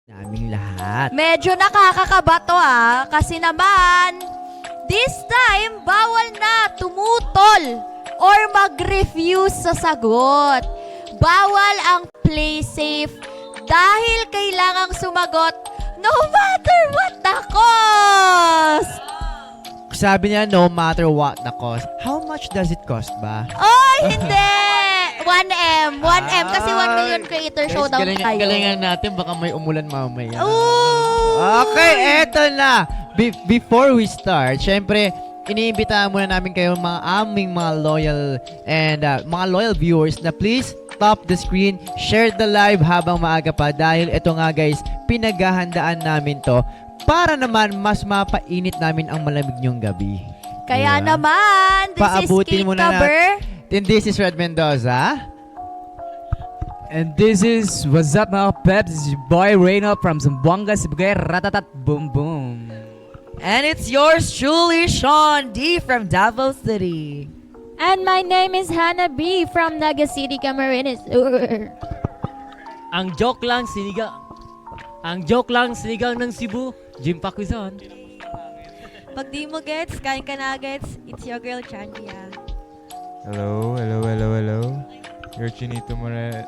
Naming lahat. Medyo nakakakaba to kasi naman, this time, bawal na tumutol or mag-refuse sa sagot. Bawal ang play safe dahil kailangang sumagot no matter what the cost. Sabi niya, no matter what the cost. How much does it cost ba? Oy, hindi! 1M. 1M kasi 1 million creator showdown tayo. Galingan natin, baka may umulan mamaya. Ooh! Okay, eto na. Before we start, syempre, iniimbitahan muna namin kayo mga aming mga loyal and mga loyal viewers na please stop the screen, share the live habang maaga pa dahil ito nga guys, pinaghahandaan namin to para naman mas mapainit namin ang malamig niyong gabi. Kaya Diba? naman, this Paabutin is muna Cake Cover. And this is Red Mendoza. And this is what's up mga peps, this is your boy Reyno from Zamboanga, Sibugay, ratatat, boom boom. And it's yours truly, Sean D from Davao City. And my name is Hannah B. from Naga City, Camarines Sur. Ang joke lang sinigang ng Cebu, Jim Paquizon. Pag di mo gets, kain ka nuggets, it's your girl Chandia. Hello. Your Chinito Moreto?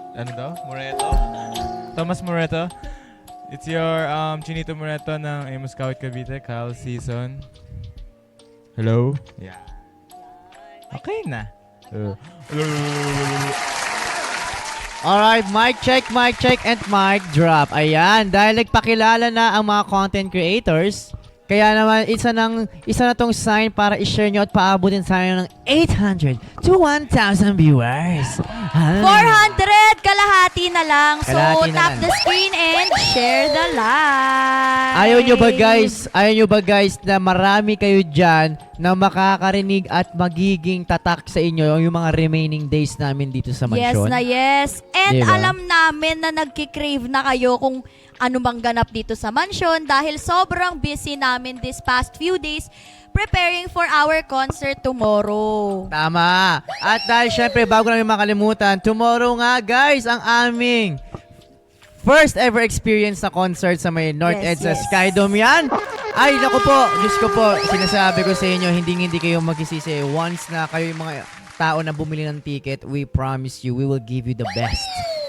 Thomas Moreto. It's your Chinito Moreto ng Amos Kawit Cavite, Kyle Season. Hello? Yeah. Okay na. Alright, mic check, and mic drop. Ayan, dahil nagpakilala na ang mga content creators, kaya naman isa na tong sign para i-share nyo at paabutin sa inyo ng 800 to 1,000 viewers. 400 kalahati na lang. So, Kalahati na tap lang. the screen and share the live. Ayaw nyo ba guys na marami kayo dyan na makakarinig at magiging tatak sa inyo yung mga remaining days namin dito sa Yes mansyon? na yes. And Diba? alam namin na nagkikrave na kayo kung ano bang ganap dito sa mansion dahil sobrang busy namin this past few days preparing for our concert tomorrow. Tama. At dahil syempre, bago namin makalimutan, tomorrow nga guys, ang aming first ever experience sa concert sa may North Yes, Edge sa yes. Skydome yan. Ay, naku po, Diyos ko po, sinasabi ko sa inyo, hindi kayo magsisisi. Once na kayo yung mga tao na bumili ng ticket, we promise you, we will give you the best.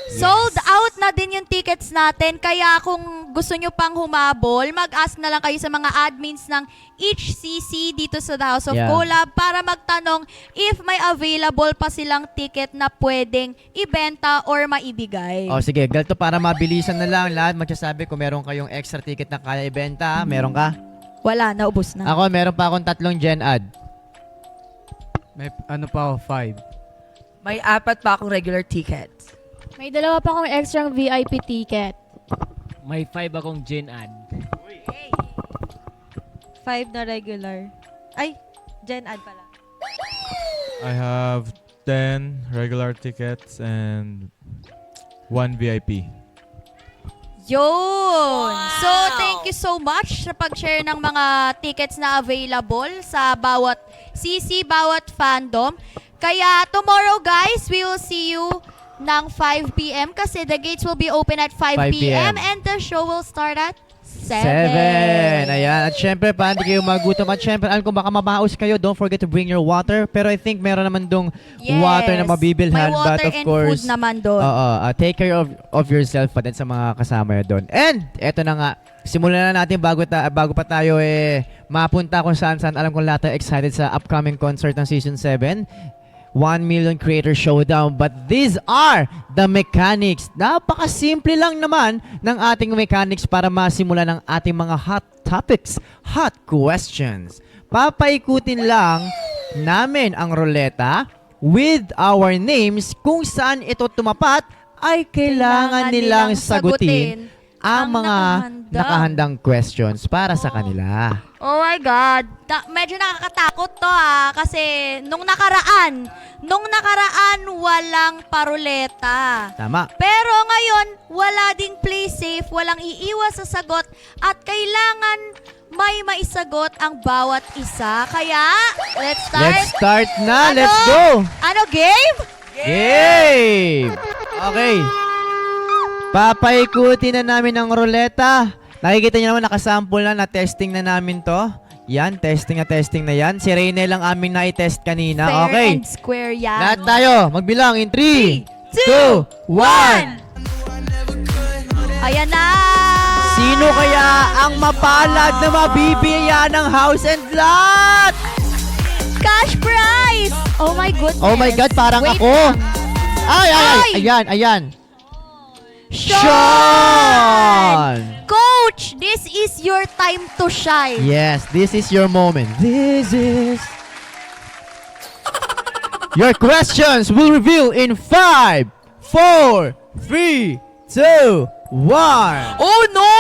Sold out na din yung tickets natin. Kaya kung gusto nyo pang humabol, mag-ask na lang kayo sa mga admins ng each CC dito sa The House of Yeah. Collab para magtanong if may available pa silang ticket na pwedeng ibenta or maibigay. O sige, ganito para mabilisan na lang. Lahat magsasabi kung meron kayong extra ticket na kaya ibenta. Meron ka? Wala, naubos na. Ako, meron pa akong 3 Gen Ad. May ano pa ako, 5. May 4 pa akong regular tickets. May 2 pa akong extra VIP ticket. May 5 akong Gen Ad. 5 na regular. Ay, Gen Ad pala. I have 10 regular tickets and 1 VIP. Yun! So, thank you so much sa pag-share ng mga tickets na available sa bawat CC, bawat fandom. Kaya tomorrow guys, we will see you ng 5 p.m. kasi the gates will be open at 5 p.m. and the show will start at 7. 7. Ayan. At syempre, paano kayo magutom? At syempre, alam ko baka mabaos kayo. Don't forget to bring your water. Pero I think meron naman dong water na mabibilhan. May But water of and course, food naman doon. take care of yourself pa din sa mga kasama nyo doon. And, eto na nga. Simulan na natin bago pa tayo mapunta kung saan-saan. Alam ko lahat tayo excited sa upcoming concert ng Season 7. 1 Million Creator Showdown. But these are the mechanics. Napakasimple lang naman ng ating mechanics para masimulan ang ating mga hot topics, hot questions. Papaikutin lang namin ang ruleta with our names. Kung saan ito tumapat ay kailangan nilang sagutin ang mga nakahandang questions para sa kanila. Oh my God. Medyo nakakatakot to kasi nung nakaraan walang paruleta. Tama. Pero ngayon, wala ding play safe, walang iiwas sa sagot at kailangan may maisagot ang bawat isa. Kaya, let's start. Let's start na. Let's go. Ano, game? Game! Okay. Papaikutin na namin ang ruleta. Nakikita niyo naman, nakasample na, na-testing na namin to. Yan, testing na yan. Si Reyne lang aming na-test kanina. Fair Okay. and square yan. Lahat tayo, magbilang in 3, 2, 1. Ayan na! Sino kaya ang mapalad na mabibigyan ng house and lot? Cash prize! Oh my goodness. Oh my God, parang Wait ako. lang. Ay! Ayan. Sean! Coach, this is your time to shine. Yes, this is your moment. This is... Your questions will reveal in 5, 4, 3, 2, 1. Oh no!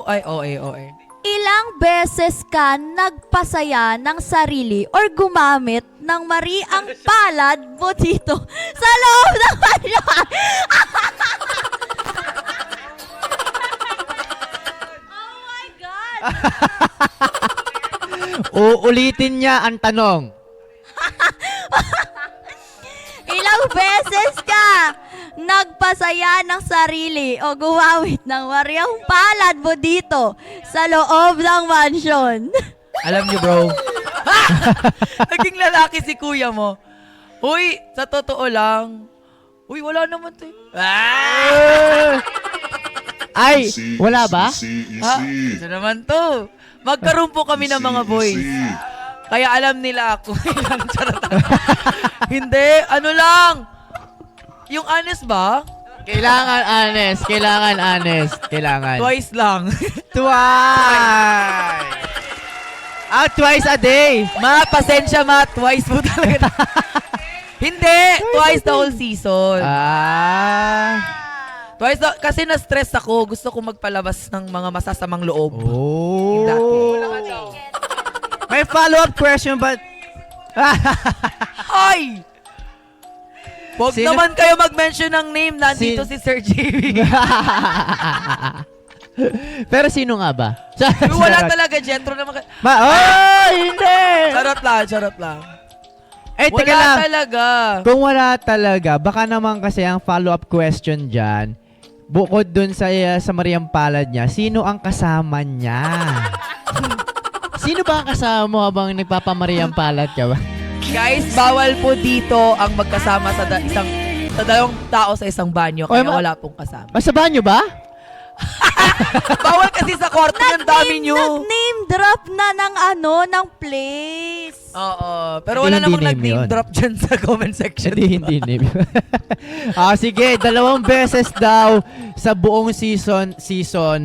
Ay, OA. Ilang beses ka nagpasaya ng sarili or gumamit ng mariang palad mo dito sa loob ng mansion? Oh my God! Uulitin niya ang tanong. Ilang beses ka nagpasaya ng sarili o gumamit ng mariang palad mo dito sa loob ng mansion? Alam niyo, bro. Naging lalaki si kuya mo. Uy, sa totoo lang. Uy, wala naman to. Ay, wala ba? Ha? Isa naman to. Magkaroon po kami ng mga boys. Kaya alam nila ako. Charot. Hindi, ano lang. Yung honest ba? Kailangan honest. Twice lang. Twice! Twice a day! Ma, pasensya ma. Twice po talaga. Hindi, twice the whole season. Twice kasi na-stress ako. Gusto ko magpalabas ng mga masasamang loob. Oh. Dati. May follow-up question but... Ay! Huwag Sino- naman kayo mag-mention ng name. Nandito si Sir JV. Pero sino nga ba? Wala talaga, Jetro naman. Hindi! Charot lang. Eh, teka Wala lang. talaga. Kung wala talaga, baka naman kasi ang follow-up question dyan, bukod dun sa Mariang Palad niya, sino ang kasama niya? Sino ba ang kasama mo habang nagpapamariang palad ka ba? Guys, bawal po dito ang magkasama sa dalawang tao sa isang banyo. Kaya wala pong kasama. Sa banyo ba? Bawal kasi sa kwarto ng dami nyo. Nag-name drop na ng place. Oo. Pero Hindi, wala namang hindi name nag-name yun. drop dyan sa comment section. Hindi name. Sige, 2 beses daw sa buong season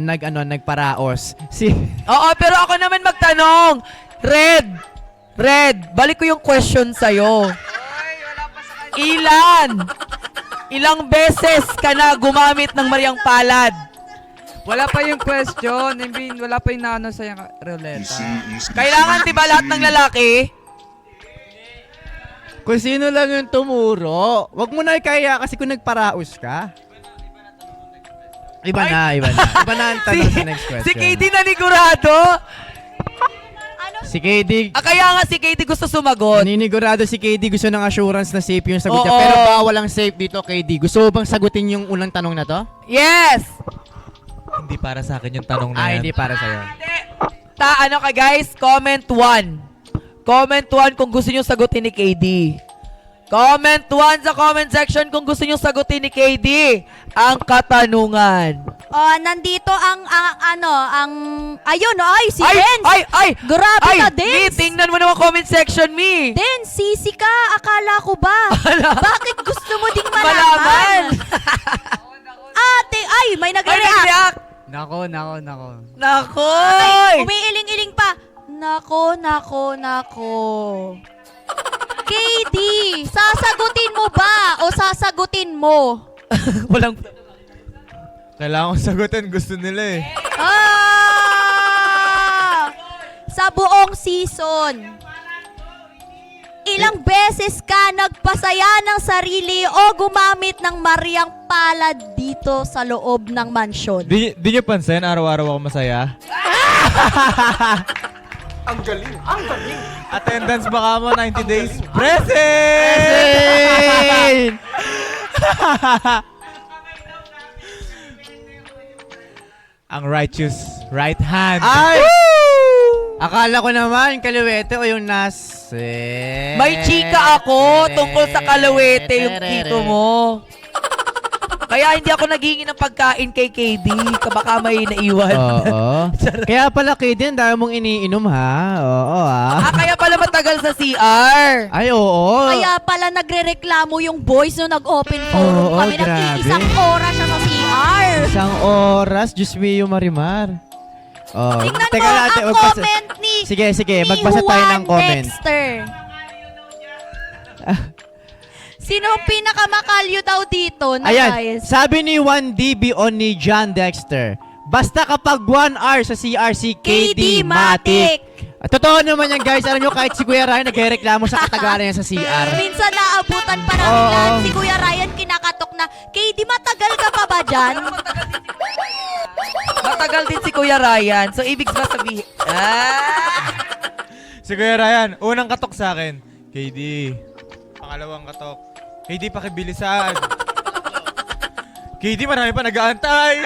nagparaos. Oo, pero ako naman magtanong. Red, balik ko yung question sa'yo. Ilang beses ka na gumamit ng Mariang Palad? Wala pa yung question. I mean, wala pa yung naano sa yung ruleta. Kailangan di ba lahat ng lalaki? Kung sino lang yung tumuro, wag mo na ikaya kasi kung nagparaos ka. Iba na. Iba na ang tanong sa next question. Si KD nanigurado? Si KD, Kaya nga si KD gusto sumagot. naninigurado si KD, gusto ng assurance na safe yung sagot niya. Oo. Pero bawal ang safe dito, KD. Gusto mo bang sagutin yung unang tanong na to? Yes! Hindi para sa akin yung tanong na yan. Hindi para sa'yo. Ano ka guys? Comment 1. Comment 1 kung gusto nyo sagutin ni KD. Comment 1 sa comment section kung gusto nyo sagutin ni KD ang katanungan. Nandito ayun, si Den. Ay! Grabe Ay! ka, Mi, Den. tingnan mo naman comment section, Mi. Den, sisi ka. Akala ko ba? Bakit gusto mo ding malaman? Malaman. Ate, may Ay, nagre-react. nag-react. Nako. Nakoy! Umiiling-iling pa. Nako. KD, sasagutin mo ba o sasagutin mo? Walang... Kailangan ko sagutin. Gusto nila eh. Sa buong season, ilang beses ka nagpasaya ng sarili o gumamit ng mariang palad dito sa loob ng mansyon? Di nyo pansin, araw-araw ako masaya. Ang galing. Attendance baka mo 90 days. Present! Ang righteous right hand. Ay! Akala ko naman, kaliwete o yung nas... May chika ako tungkol sa kalawete yung kito mo. Kaya hindi ako naghingi ng pagkain kay KD. Baka may naiwan. Oo. Kaya pala, KD, ang dami mong iniinom, ha? Oo, ha? Kaya pala matagal sa CR. Ay, oo. Kaya pala nagrereklamo yung boys nung nag-open forum Oo, kami. grabe. Nag-iisang oras siya sa CR. Isang oras, Diyos mio, Marimar. Oh, Tingnan teka mo natin, ang magbasa- comment ni Sige, ni magbasa tayo Juan ng comment. Dexter. Sino ang pinakamakalyo daw dito na Ayan, guys? sabi ni 1DB o ni John Dexter, basta kapag 1 hour sa CRC, KD Matic. Totoo naman yan, guys. Alam nyo, kahit si Kuya Ryan nagreklamo sa katagalan niya sa CR. Minsan naabutan pa namin Oo. lahat. Si Kuya Ryan kinakatok na, KD, matagal ka pa ba dyan? Matagal din si Kuya Ryan. So, ibig ba sabihin? Si Kuya Ryan, unang katok sa akin. KD. Pangalawang katok. KD, pakibilisan. KD, marami pa nag-aantay.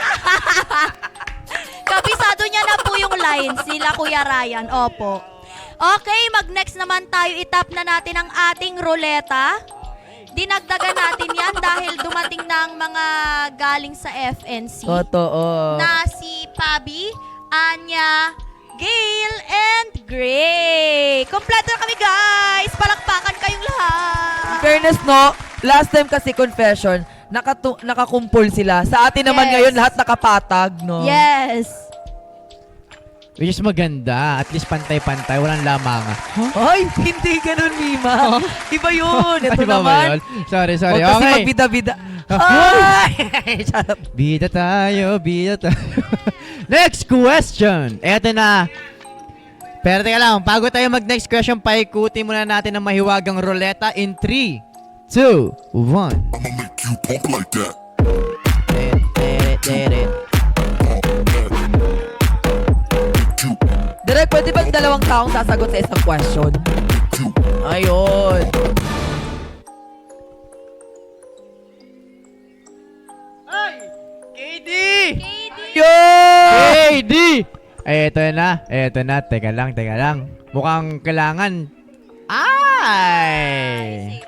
Kabisado niya na po yung lines nila Kuya Ryan. Opo. Okay, mag-next naman tayo. Itap na natin ang ating ruleta. Dinagdagan natin yan dahil dumating na ang mga galing sa FNC. Totoo. Na si Pabi, Anya, Gail, and Gray. Kompleto na kami, guys. Palakpakan kayong lahat. Fairness, no? Last time kasi confession, nakakumpul sila. Sa atin naman Yes. ngayon, lahat nakapatag, no? Yes. Which is maganda. At least pantay-pantay. Walang lamang. Ay, hindi ganun, Mima. Iba yun. Ito Ay, ba naman. yun? Sorry. Huwag kasi Okay. magbida-bida. Ay! Charot. Bida tayo. Next question. Eto na. Pero teka lang, bago tayo mag-next question, paikutin muna natin ang mahiwagang ruleta in 3, 2, 1. I'ma make you pump like that. Direk, pwede bang dalawang taong sasagot sa isang question? Ayun. KD! Yun! KD! Eto na. Teka lang. Mukhang kailangan. Ay!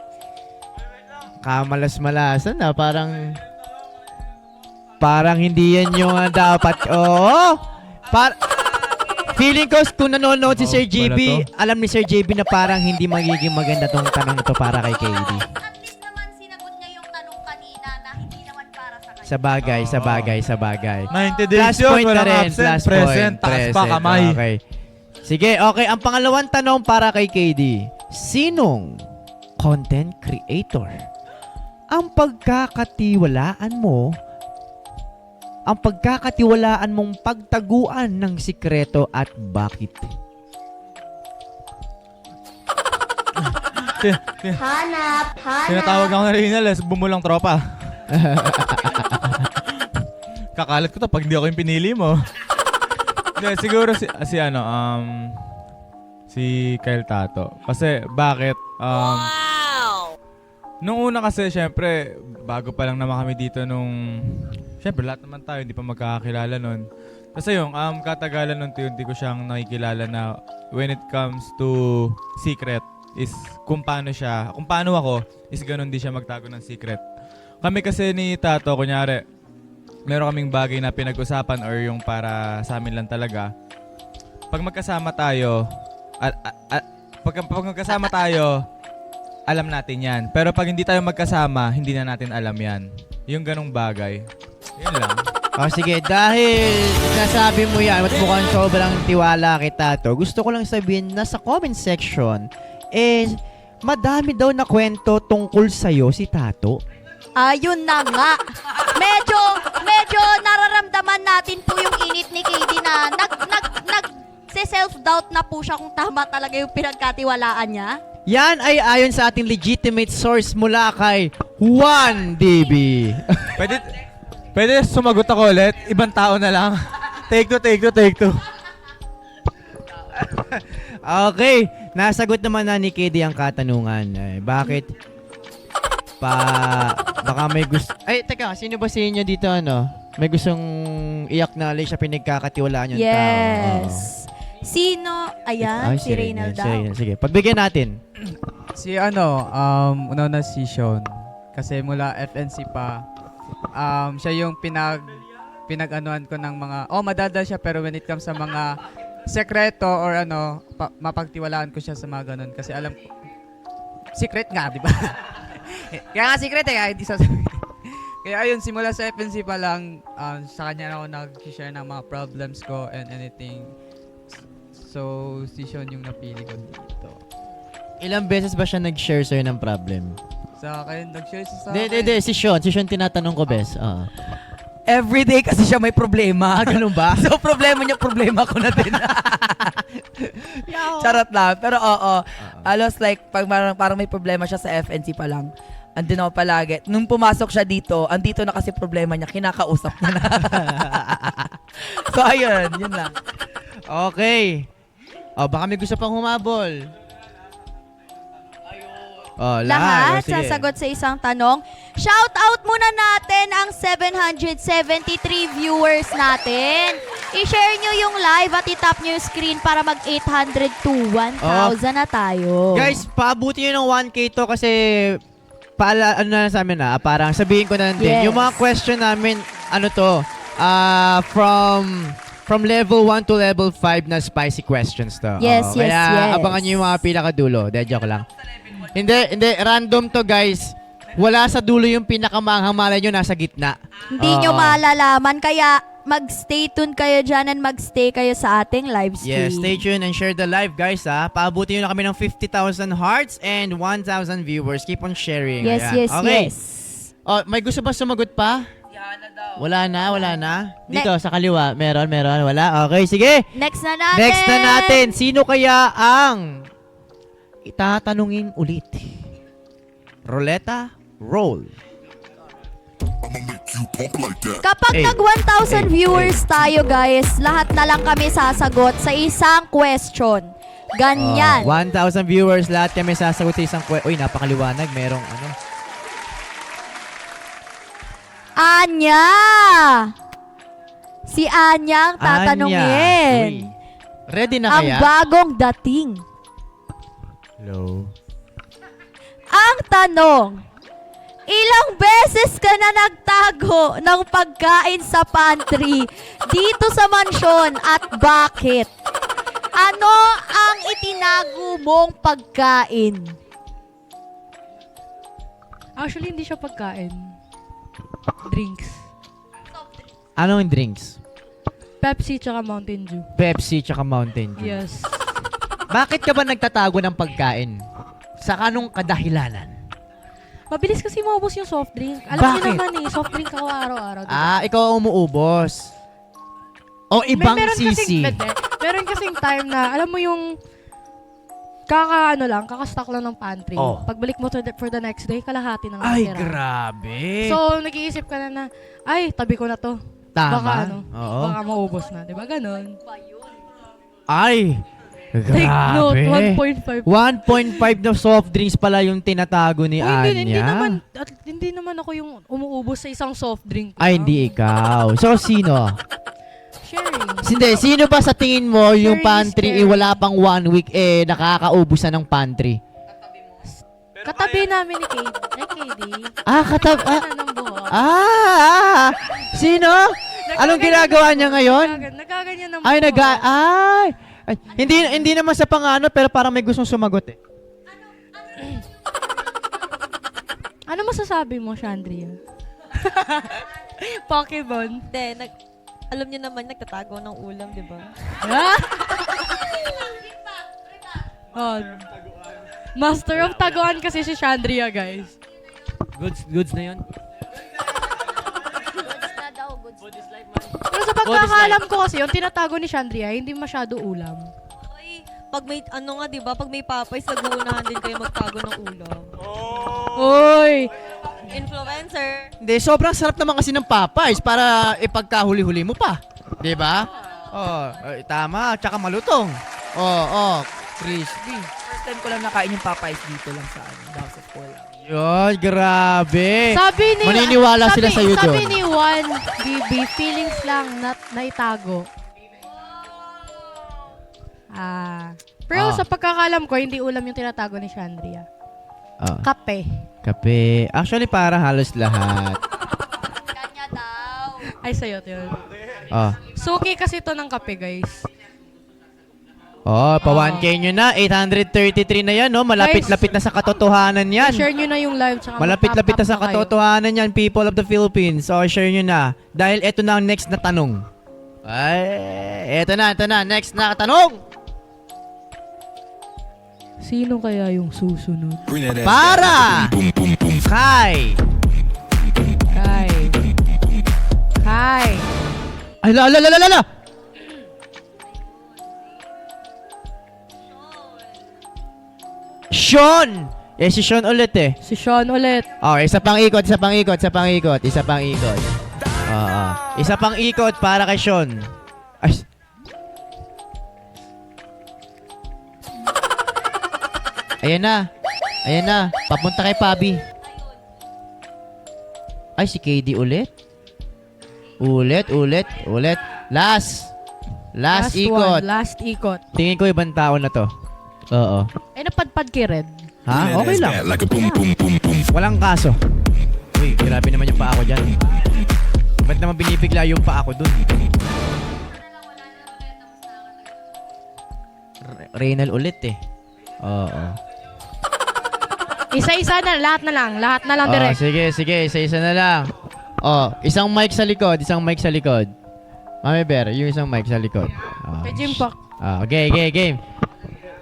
Kamalas-malasan na. Parang hindi yan yung dapat. Oo! Feeling ko kung nanonood si Sir JB, alam ni Sir JB na parang hindi magiging maganda tong tanong ito para kay KD. At least naman sinagot niya yung tanong kanina na hindi naman para sa kanya. Sa bagay. 90 days Plus yun, point na walang rin. absent, Plus present, point. taas pa kamay. Okay. Sige, okay. Ang pangalawang tanong para kay KD. Sinong content creator ang pagkakatiwalaan mong pagtaguan ng sikreto at bakit? Hanap. Tinatawag ako na rin bumulang tropa. Kakalat ko to pag hindi ako yung pinili mo. Hindi, siguro si Kyle Tato. Kasi bakit? Nung una kasi, syempre, bago pa lang naman kami dito syempre, lahat naman tayo, hindi pa magkakakilala nun. Kasi yung katagalan nun, unti ko siyang nakikilala na when it comes to secret is kung paano ako, is ganun din siya magtago ng secret. Kami kasi ni Tato, kunyari, meron kaming bagay na pinag-usapan or yung para sa amin lang talaga. Pag magkasama tayo, alam natin yan. Pero pag hindi tayo magkasama, hindi na natin alam yan. Yung ganong bagay. Yun lang. Sige, dahil nasabi mo yan at mukhang sobrang tiwala kay Tato, gusto ko lang sabihin na sa comment section, madami daw na kwento tungkol sa'yo si Tato. Ayun na nga. Medyo nararamdaman natin po yung init ni KD na self-doubt na po siya kung tama talaga yung pinagkatiwalaan niya. Yan ay ayon sa ating legitimate source mula kay 1DB. Pwede sumagot ako ulit? Ibang tao na lang. Take two. Okay, nasagot naman na ni KD ang katanungan. Bakit? Baka may gusto... Ay, teka, sino ba sa inyo dito may gustong i-acknowledge sa pinagkakatiwalaan yung tao. Yes. Sino? Ayan, si Reynald daw. Sige, pagbigyan natin. Si una si Sean. Kasi mula FNC pa, siya yung pinag-anuan ko ng mga, madadal siya pero when it comes sa mga sekreto or mapagtiwalaan ko siya sa mga ganun. Kasi alam ko, secret nga, di ba? Kaya nga secret kaya hindi sasabihin. Kaya ayun, simula sa FNC pa lang, sa kanya ako nag-share ng mga problems ko and anything. So, si Sean yung napili ko dito. Ilang beses ba siya nag-share sa'yo ng problem? Sa akin, nag-share siya sa Hindi, si Sean. Si Sean tinatanong ko, bes. Everyday kasi siya may problema. Ganun ba? So, problema niya, problema ko na din. Charot lang. Pero alos like, pag parang may problema siya sa FNC pa lang, andun ako palagi. Nung pumasok siya dito, andito na kasi problema niya, kinakausap niya na. So, ayun, yun lang. Okay. Baka may gusto pang humabol. Lahat sige. sasagot sa isang tanong. Shout out muna natin ang 773 viewers natin. I-share nyo yung live at itap nyo yung screen para mag 800 to 1,000 na tayo. Guys, paabuti nyo ng 1K to kasi sa amin parang sabihin ko na din. Yes. Yung mga question namin, from level 1 to level 5 na spicy questions to. Yes, yes, Kaya yes. abangan nyo yung mga pinakadulo. Joke lang. Hindi, random to guys. Wala sa dulo yung pinakamanghang, malay nyo nasa gitna. Hindi nyo malalaman, kaya mag-stay tuned kayo dyan and mag-stay kayo sa ating live stream. Yes, stay tuned and share the live guys Paabuti nyo na kami ng 50,000 hearts and 1,000 viewers. Keep on sharing. Yes, Ayan. yes, Okay. yes. May gusto ba sumagot pa? Wala na. Dito, sa kaliwa. Meron. Wala. Okay, sige. Next na natin. Sino kaya ang itatanungin ulit? Roleta, roll. I'ma make you pump like that. Kapag Eh. nag 1,000 viewers tayo guys, lahat na lang kami sasagot sa isang question. Ganyan. 1,000 viewers, lahat kami sasagot sa isang Uy, napakaliwanag. Merong Anya! Si Anya ang tatanungin. Uy. Ready na Ang kaya? bagong dating. Hello. Ang tanong, ilang beses ka na nagtago ng pagkain sa pantry dito sa mansyon at bakit? Ano ang itinago mong pagkain? Actually, hindi siya pagkain. Drinks. Anong drinks? Pepsi tsaka Mountain Dew. Pepsi tsaka Mountain Dew. Yes. Bakit ka ba nagtatago ng pagkain? Sa kanong kadahilanan? Mabilis kasi maubos yung soft drink. Alam niyo Bakit? naman soft drink ako araw-araw. Diba? Ikaw ang umuubos. O ibang sisi. Meron kasing time na, alam mo yung kakastock lang ng pantry. Oh. Pagbalik mo for the next day, kalahati ng Ay, natira. grabe. So, nag-iisip ka na, ay, tabi ko na to. Tama. Baka Oo. baka maubos na. Diba ganon? Ay, Take note, grabe. 1.5. 1.5 na soft drinks pala yung tinatago ni Anya. Hindi naman ako yung umuubos sa isang soft drink. Ay, hindi ikaw. So, sino? Sharing. Sino ba sa tingin mo yung Sharing is pantry caring. wala pang 1 week nakakaubos na ng pantry? Katabi namin ni KD. Ng buhok. Sino? Anong ginagawa niya ngayon? Nagaganyan ng Ay, buhok. hindi naman sa pangano pero parang may gustong sumagot eh. Ano masasabi mo, Chandria? Pokemon. Hindi, alam niyo naman, nagtatago ng ulam, di ba? Master of taguan kasi si Chandria, guys. Goods na yun. Pero sa pagkakaalam ko kasi, yung tinatago ni Chandria, hindi masyado ulam. Ay, pag may, di ba, pag may Popeyes, nag-uunahan din kayo magtago ng ulam. Oy! Influencer. Hindi, sobrang sarap naman kasi ng Popeyes para ipagkahuli-huli mo pa. 'Di ba? Tama, tsaka malutong. Crispy. First time ko lang nakain yung Popeyes dito lang sa House of Cola. Yun, grabe. Sabi ni Maniniwala sila sa'yo Sabi doon. ni Juan, BB, feelings lang naitago. Pero sa pagkakalam ko, hindi ulam yung tinatago ni Chandria. Ah, Kape. kape. Actually, para halos lahat. Kanya daw. Ay, sa'yo yun. Oh. Suki kasi to ng kape, guys. Oh, pa 1K nyo na. 833 na yan, no? Malapit-lapit na sa katotohanan yan. Share nyo na yung live. Tsaka Malapit-lapit na sa mag-tap-tap kayo. katotohanan yan, people of the Philippines. So, share nyo na. Dahil eto na ang next na tanong. Ay, eto na. Next na tanong. Sino kaya yung susunod? Bring that ass Para! back. Boom, boom, boom, boom. Kai! Kai. Ay, la! Sean! Eh, si Sean ulit eh. Si Sean ulit. Okay, isa pang ikot. Isa pang ikot para kay Sean. Ay. Ayan na. Papunta kay Pabi. Ay, si KD ulit. Ulit. Last ikot. Last ikot. Tingin ko ibang tao na to. Oo. Ay, napadpad kay Red. Ha? Bring that Okay ass lang. back like a boom, boom, boom, boom. Walang kaso. Uy, grabe naman yung paa ko dyan. Ba't naman binibigla yung paa ko dun? Reynal ulit eh. Oo. Isa-isa na. Lahat na lang direct. Sige. Isa-isa na lang. Oh, isang mic sa likod. Mami Bear, yung isang mic sa likod. Oh. Kay Jim Pak. Game.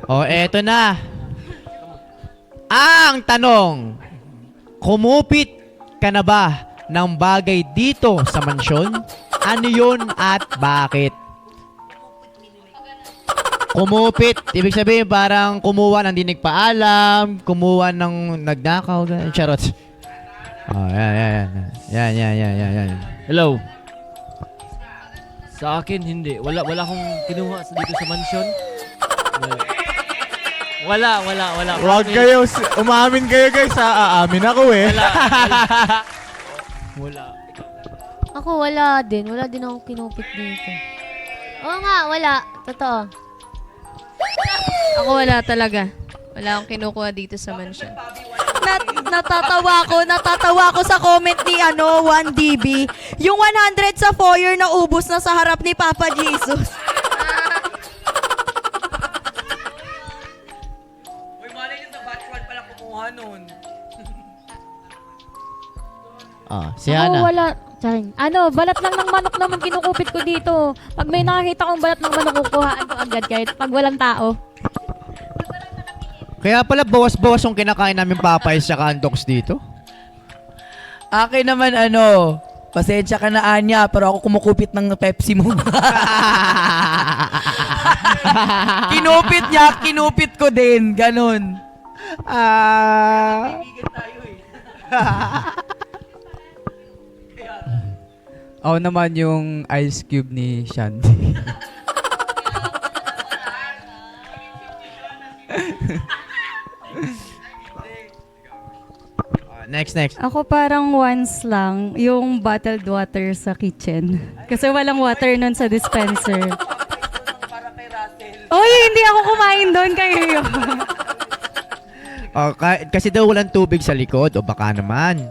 Oh, eto na. Ang tanong, kumupit ka na ba ng bagay dito sa mansyon? Ano yun at bakit? Kumupit, ibig sabihin parang kumuha ng di nagpaalam, kumuha ng nagnakaw, ganun. Charot. Oh, yan. Hello. Sa akin, hindi. Wala akong kinuha dito sa mansyon. Wala. Huwag kayo, umamin kayo guys ha. Aamin ako eh. Wala. Ako wala din. Wala din akong kinupit dito. Oo nga, wala. Totoo. Ako wala talaga. Wala akong kinukuha dito sa mansion. Natatawa ko sa comment ni 1DB. Yung 100 sa foyer na ubos na sa harap ni Papa Jesus. Uy, malay niyo sa batch 1 pala kumuha nun. Si Ako Hana. wala. Charing. Balat lang ng manok naman kinukupit ko dito. Pag may nakakita kong balat ng manok, kukuhaan ko agad kahit pag walang tao. Kaya pala bawas-bawas yung kinakain namin Popeyes sa Andox dito. Akin naman pasensya ka na Anya, pero ako kumukupit ng Pepsi mo. Kinupit niya, kinupit ko din. Ganon. Ako naman yung Ice Cube ni Shandy. Next. Ako parang once lang, yung bottled water sa kitchen. Kasi walang water nun sa dispenser. Oy, hindi ako kumain doon kayo yun. Kasi daw walang tubig sa likod. O baka naman.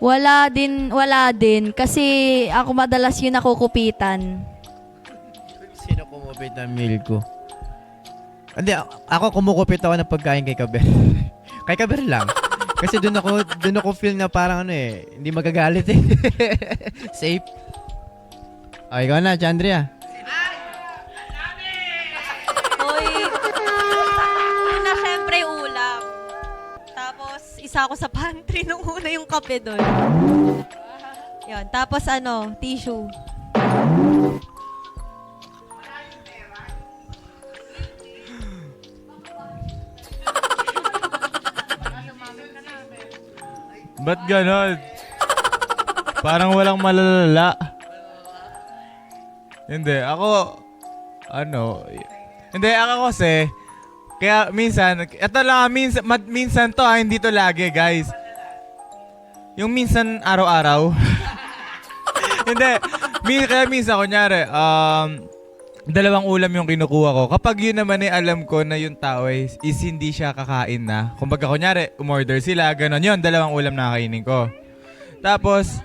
Wala din. Kasi ako madalas yun nakukupitan. Sino kumupit ng meal ko? Hindi, ako kumukupit ako ng pagkain kay Kaber. Kay Kaber lang. Kasi doon ako feel na parang hindi magagalit eh. Safe. Okay, ikaw na, Chandria. Hoy, una syempre ulam. Tapos isa ako sa pantry nung una yung kape doon. Yun, tapos tissue. Ba't ganon? Parang walang malalala. Hindi, ako kasi, Kaya minsan, ito lang, minsan to hindi to lagi, guys. Yung minsan araw-araw. Hindi. Kaya minsan, kunyari, dalawang ulam yung kinukuha ko. Kapag yun naman alam ko na yung tao is hindi siya kakain na. Kumbaga, kunyari, umorder sila, ganon yun, dalawang ulam na kainin ko. Tapos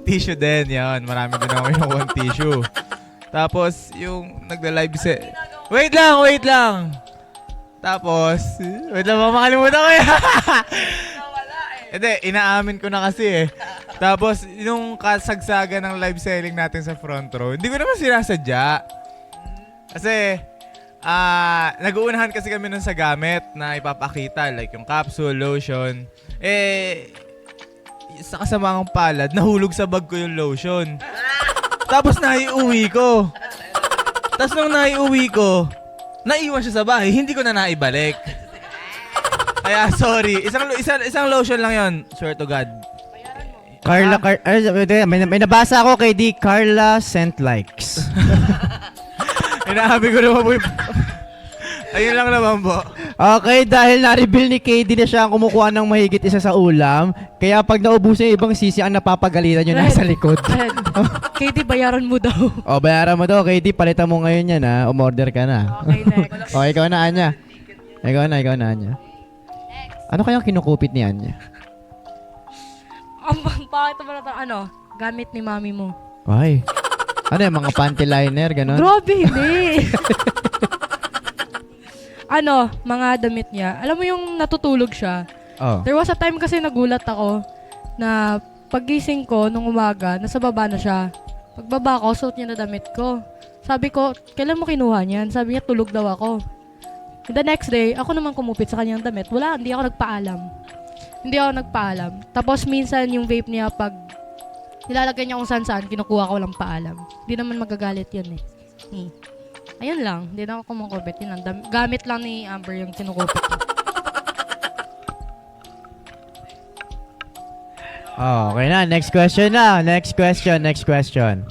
tissue din, yan. Marami din ako kinukuha ng tissue. Tapos, yung nagla-live Wait lang! Tapos, wait lang, makalimutan ko yan. Hindi, inaamin ko na kasi Tapos, yung kasagsagan ng live selling natin sa front row, hindi ko naman sinasadya. Kasi, nag-uunahan kasi kami nun sa gamit na ipapakita, like yung capsule, lotion. Sa kasamang palad, nahulog sa bag ko yung lotion. Tapos naiuwi ko. Tapos nung naiuwi ko, naiwan siya sa bahay, hindi ko na naibalik. Kaya sorry, isang lotion lang yon, swear to God. May nabasa ako kay D. Carla sent likes. Inahabi ko naman po ayun lang naman po. Okay, dahil na-reveal ni KD na siya ang kumukuha ng mahigit isa sa ulam, kaya pag naubusan yung ibang sisi, ang napapagalitan nyo nasa likod. KD, bayaran mo daw. O, bayaran mo daw, KD, palitan mo ngayon yan ha. Umorder ka na. Okay, next. O, ikaw na, Anya. Ikaw na, Anya. Ano kayang kinukupit ni Anya? Bakit ba na gamit ni mami mo? Ay. Ano yung mga panty liner, gano'n? Grabe, hindi. Mga damit niya. Alam mo yung natutulog siya? Oh. There was a time kasi nagulat ako na paggising ko nung umaga, nasa baba na siya. Pagbaba ko, suot niya na damit ko. Sabi ko, kailan mo kinuha niyan? Sabi niya, tulog daw ako. The next day, ako naman kumupit sa kanyang damit. Wala, hindi ako nagpaalam. Tapos minsan yung vape niya, pag nilalagay niya kung saan-saan, kinukuha ko lang paalam. Hindi naman magagalit yun eh. Ayun lang, hindi na ako kumukupit. Yun lang. Gamit lang ni Amber yung kinukupit ko. Okay na, next question.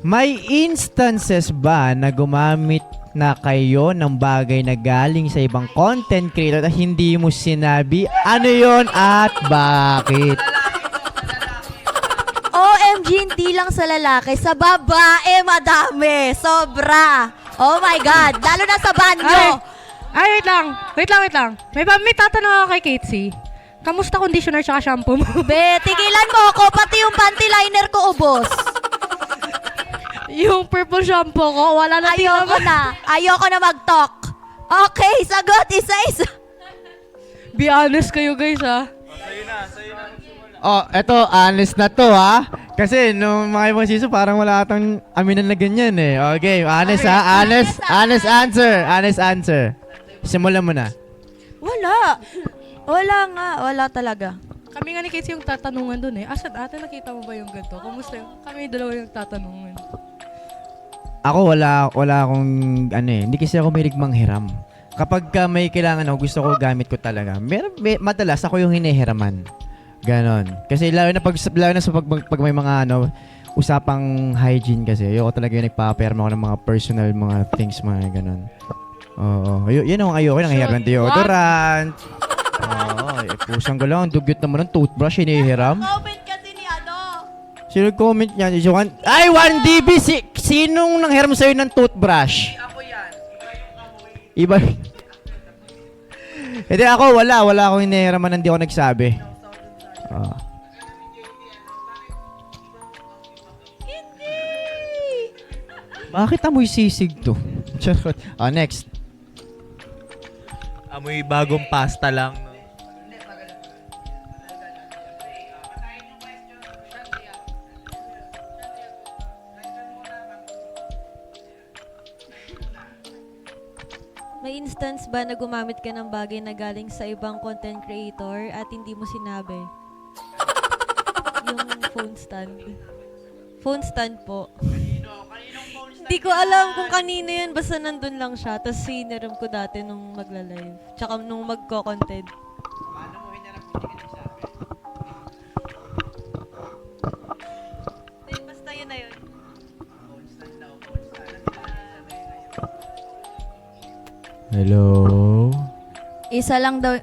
May instances ba na gumamit na kayo ng bagay na galing sa ibang content creator at hindi mo sinabi? Ano yon at bakit? OMG, hindi lang sa lalaki, sa babae madami. Sobra. Oh my God. Lalo na sa banyo. Ay, wait lang. May tatanong ako kay Katesy. Kamusta conditioner tsaka shampoo mo? Be, tigilan mo ako. Pati yung panty liner ko ubos. Yung purple shampoo ko, wala na Ayoko na mag-talk. Okay, sagot. Isa-isa. Be honest kayo guys ha. Oh, eto, honest na to ha. Kasi nung mga ibang season, parang wala atang aminan na ganyan eh. Okay, honest ha. Honest answer. Simulan mo na. Wala talaga. Kami nga ni Katesy yung tatanungan dun eh. Ate, nakita mo ba yung ganito? Kamusta yung? Kami dalawa yung tatanungan. Ako wala akong hindi kasi ako may manghiram. Kapag may kailangan ako, gusto ko gamit ko talaga. Madalas ako yung hinihiraman. Ganon. Kasi lalo na sa pag may mga usapang hygiene kasi. Ayoko talaga yung nagpapaperma ako ng mga personal mga things, mga ganon. Oo. Yun ang ayoko, nangyayari ng deodorant. Oo. Pusang ko lang, dugyot naman ng toothbrush, hinihiram. Comment kasi ni Sino comment niyan? 1DB! Sinong nanghiram sa'yo ng toothbrush? Ako yan. Iba. Hindi ako, wala akong hinihiraman, hindi ako nagsabi. Bakit amoy sisig to? Charot. Next. Amoy bagong pasta lang. No? May instance ba na gumamit ka ng bagay na galing sa ibang content creator at hindi mo sinabi? Yung phone stand. Phone stand po. Hindi ko alam kung kanino yun. Basta nandun lang siya. Tapos hiniram ko dati nung magla-live. Tsaka nung magko-content. Basta yun na yun. Hello? Isa lang daw.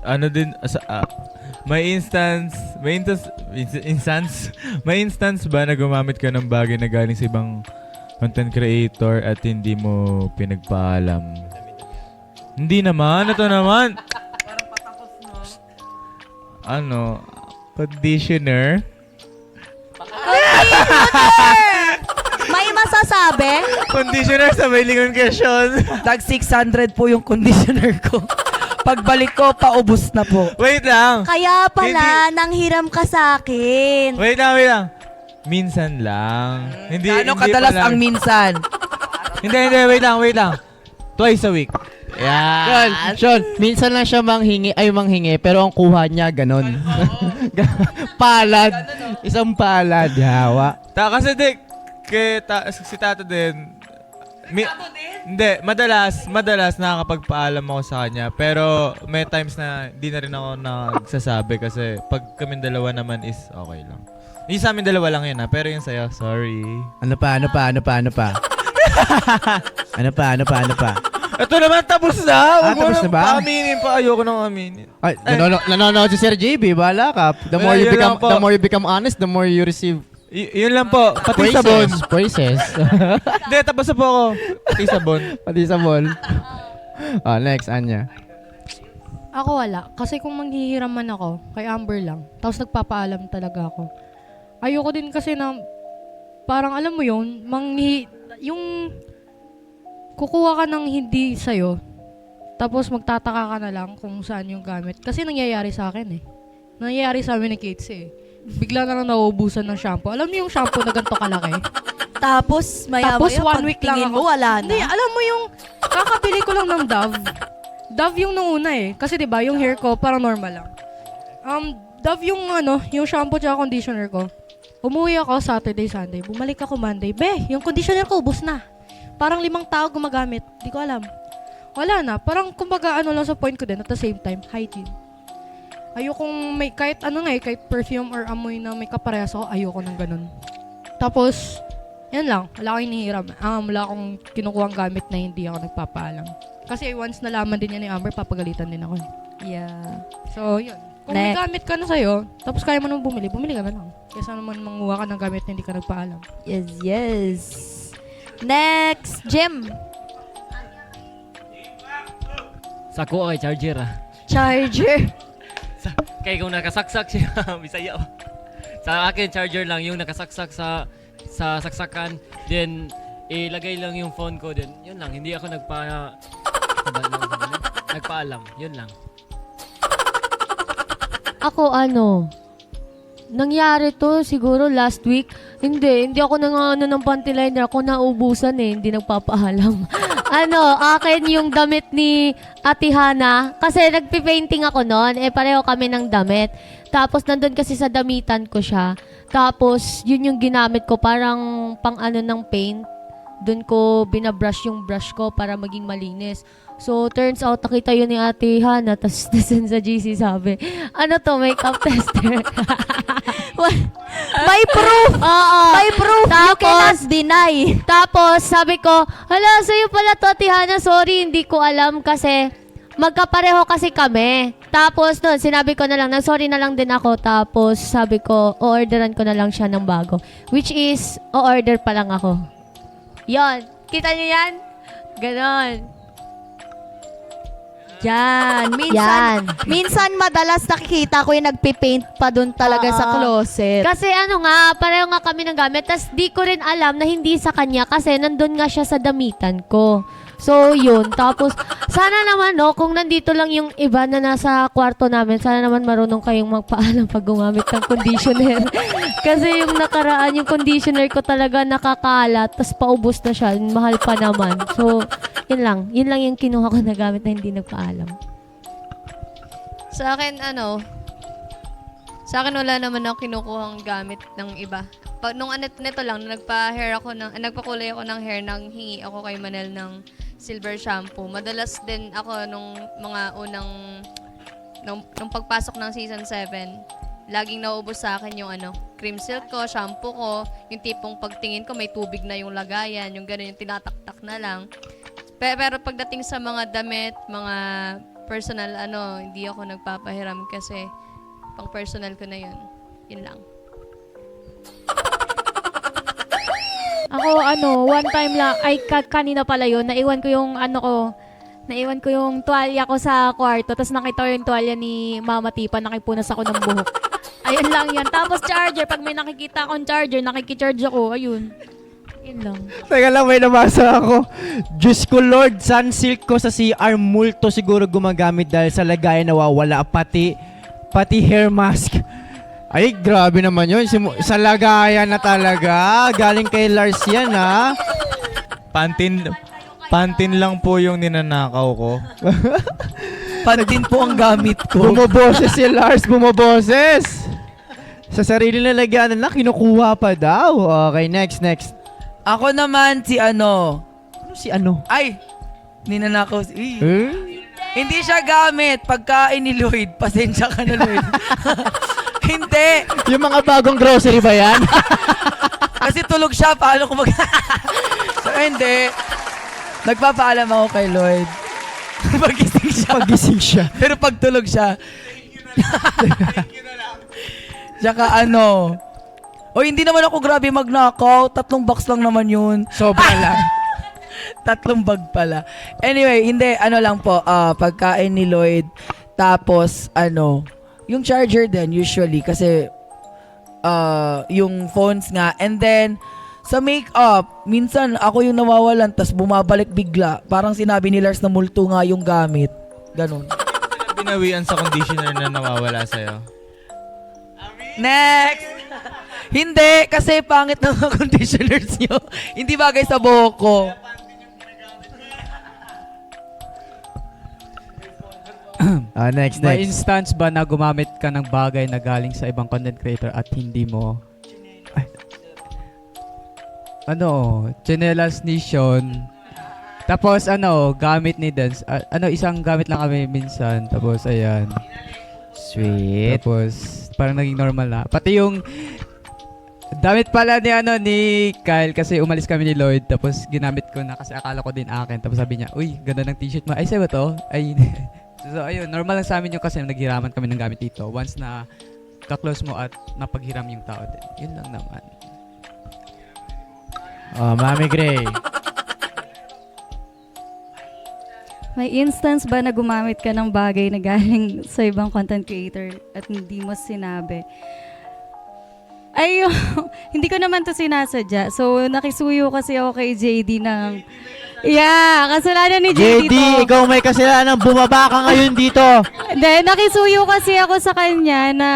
Ano din, may instance ba na gumamit ka ng bagay na galing sa ibang content creator at hindi mo pinagpaalam? Hindi naman, ito naman. Ano, conditioner? May masasabi? Conditioner sa may lingon question. Tag 600 po yung conditioner ko. Pagbalik ko, paubos na po. Wait lang. Kaya pala, nanghiram ka sa akin. Wait lang. Minsan lang. Hindi, Gaano hindi kadalas pa lang. ang minsan? Hindi, wait lang. Twice a week. Yan. Sean, minsan lang siya manghingi, pero ang kuha niya, ganon. Palad. Isang palad. Hawa. Kasi si Tato din. Hindi, madalas nakakapagpaalam ako sa kanya. Pero may times na di na rin ako nagsasabi kasi pag kaming dalawa naman is okay lang. Yung sa amin dalawa lang yun pero yung sa'yo, sorry. Ano pa? Ano pa? Ito naman, tapos na! Huwag mo Tapos na nang ba? Aminin pa, ayoko nang aminin. Ay, nanonood si Sir JB, bahala ka. The more Yun lang po. you become honest, the more you receive Yun lang po, pati sabon. Praises. Hindi, tapos na po ako. Pati sabon. Pati sabon. Next, Anya. Ako wala. Kasi kung manghihiram man ako, kay Amber lang. Tapos nagpapaalam talaga ako. Ayoko din kasi na, parang alam mo yun, yung kukuha ka ng hindi sa'yo, tapos magtataka ka na lang kung saan yung gamit. Kasi nangyayari sa akin eh. Nangyayari sa amin ni Kates eh. Bigla na lang nauubusan ng shampoo. Alam niyo yung shampoo na ganito kalaki? Tapos, maya-maya, Tapos 1 week lang pagtingin ako. mo, wala na. Hindi, alam mo yung kakabili ko lang ng Dove. Dove yung nung una eh. Kasi 'di ba, yung hair ko parang normal lang. Dove yung yung shampoo tsaka conditioner ko. Umuwi ako Saturday, Sunday. Bumalik ako Monday. Yung conditioner ko ubos na. Parang 5 tao gumagamit. Di ko alam. Wala na. Parang kumbaga lang sa point ko din at the same time, hygiene. Ayokong may kahit kahit perfume or amoy na may kaparehas ako, ayoko ng ganun. Tapos, yan lang. Wala akong hinihiram. Wala akong kinukuhang gamit na hindi ako nagpapaalam. Kasi once nalaman din yan ni Amber, papagalitan din ako. Yeah. So, yun. Kung may gamit ka na sa'yo, tapos kaya mo nang bumili ka na lang. Kaysa naman manguha ka ng gamit na hindi ka nagpaalam. Yes. Next, Jim. Sako ay charger Charger. Kaya kung nakasaksak siya, Bisaya. Sa akin, charger lang yung nakasaksak sa saksakan. Then, ilagay lang yung phone ko. Then, yun lang. Hindi ako nagpaalam. Yun lang. Ako nangyari to siguro last week. Hindi ako ng panty liner. Ako naubusan hindi nagpapaalam. Akin yung damit ni Ate Hana. Kasi nagpipainting ako noon. Pareho kami ng damit. Tapos nandun kasi sa damitan ko siya. Tapos yun yung ginamit ko. Parang pang ng paint. Doon ko binabrush yung brush ko para maging malinis. So, turns out, nakita yun ni Ate Hana, tapos nasan sa GC sabi, makeup tester. May proof! Oo. May proof! You cannot deny. Tapos, sabi ko, hala, sa'yo pala to, Ate Hana, sorry, hindi ko alam kasi magkapareho kasi kami. Tapos, noon, sinabi ko na lang, sorry na lang din ako. Tapos, sabi ko, o-orderan ko na lang siya ng bago. Which is, o-order pa lang ako. Yon. Kita niyo yan? Ganon. Yan. Yan. Minsan madalas nakikita ko yung nagpipaint pa dun talaga sa closet. Kasi pareho nga kami ng gamit. Tapos di ko rin alam na hindi sa kanya kasi nandun nga siya sa damitan ko. So, yun. Tapos, sana naman, kung nandito lang yung iba na nasa kwarto namin, sana naman marunong kayong magpaalam pag gumamit ng conditioner. Kasi yung nakaraan, yung conditioner ko talaga nakakalat, tapos paubos na siya. Mahal pa naman. So, yun lang. Yun lang yung kinuha ko na gamit na hindi nagpaalam. Sa akin, wala naman ako kinukuhang gamit ng iba. Nung nito lang, nagpakulay ako ng hair, nang hingi ako kay Manel ng silver shampoo. Madalas din ako nung mga nung pagpasok ng season 7, laging nauubos sa akin yung cream silk ko, shampoo ko, yung tipong pagtingin ko may tubig na yung lagayan, yung gano'n yung tinataktak na lang. Pero pagdating sa mga damit, mga personal, hindi ako nagpapahiram kasi pang personal ko na yun. Yun lang. Ako, one time lang, kanina pala yun, naiwan ko yung tuwalya ko sa kwarto, tapos nakita ko yung tuwalya ni Mama Tipa, nakipunas ako ng buhok. Ayun lang yan. Tapos charger, pag may nakikita akong charger, nakikicharge ako, ayun. Yun lang. Teka lang, may nabasa ako. Diyos ko Lord, sunsilk ko sa CR, multo siguro gumagamit dahil sa lagayan nawawala, pati hair mask. Ay, grabe naman yun. Sa lagayan na talaga. Galing kay Lars yan, ha? Pantin lang po yung ninanakaw ko. Pantin po ang gamit ko. Bumoboses si Lars, bumoboses. Sa sarili na lagayan na kinukuha pa daw. Okay, next. Ako naman si ano? Ano si ano? Ay! Ninanakaw si... Hindi siya gamit. Pagkain ni Lloyd. Pasensya ka na, Lloyd. Hindi. Yung mga bagong grocery ba yan? Kasi tulog siya. Paano ko mag... So, hindi. Nagpapaalam ako kay Lloyd. Pagising siya. Pero pag tulog siya... Tsaka O, hindi naman ako grabe magnakaw. 3 box lang naman yun. Sobra lang. 3 bag pala. Anyway, hindi. Lang po. Pagkain ni Lloyd. Tapos, yung charger din usually. Kasi, yung phones nga. And then, sa makeup, minsan ako yung nawawalan. Tapos bumabalik bigla. Parang sinabi ni Lars na multo nga yung gamit. Ganon. Binawian sa conditioner na nawawala sa'yo. Next! Hindi, kasi pangit ng mga conditioners nyo. Hindi bagay sa buhok ko. Next. Na-instance ba na gumamit ka ng bagay na galing sa ibang content creator at hindi mo... Chinelas ni Sean. Tapos gamit ni Dance. Isang gamit lang kami minsan. Tapos ayan. Sweet. Tapos parang naging normal na. Pati yung damit pala ni Kyle kasi umalis kami ni Lloyd tapos ginamit ko na kasi akala ko din akin. Tapos sabi niya, "Uy, ganda ng t-shirt mo." Ay, sa'yo ba to? Ay. So ayun, normal lang sa amin yung kasi naghiraman kami ng gamit dito. Once na ka-close mo at napaghiram yung tao din. Yun lang naman. Mami Gray. May instance ba na gumamit ka ng bagay na galing sa ibang content creator at hindi mo sinabi? Ay, hindi ko naman to sinasadya. So, nakisuyo kasi ako kay JD ng... Yeah, kasalanan ni JD to. Ikaw may kasalanan. Bumaba ka ngayon dito. Hindi, nakisuyo kasi ako sa kanya na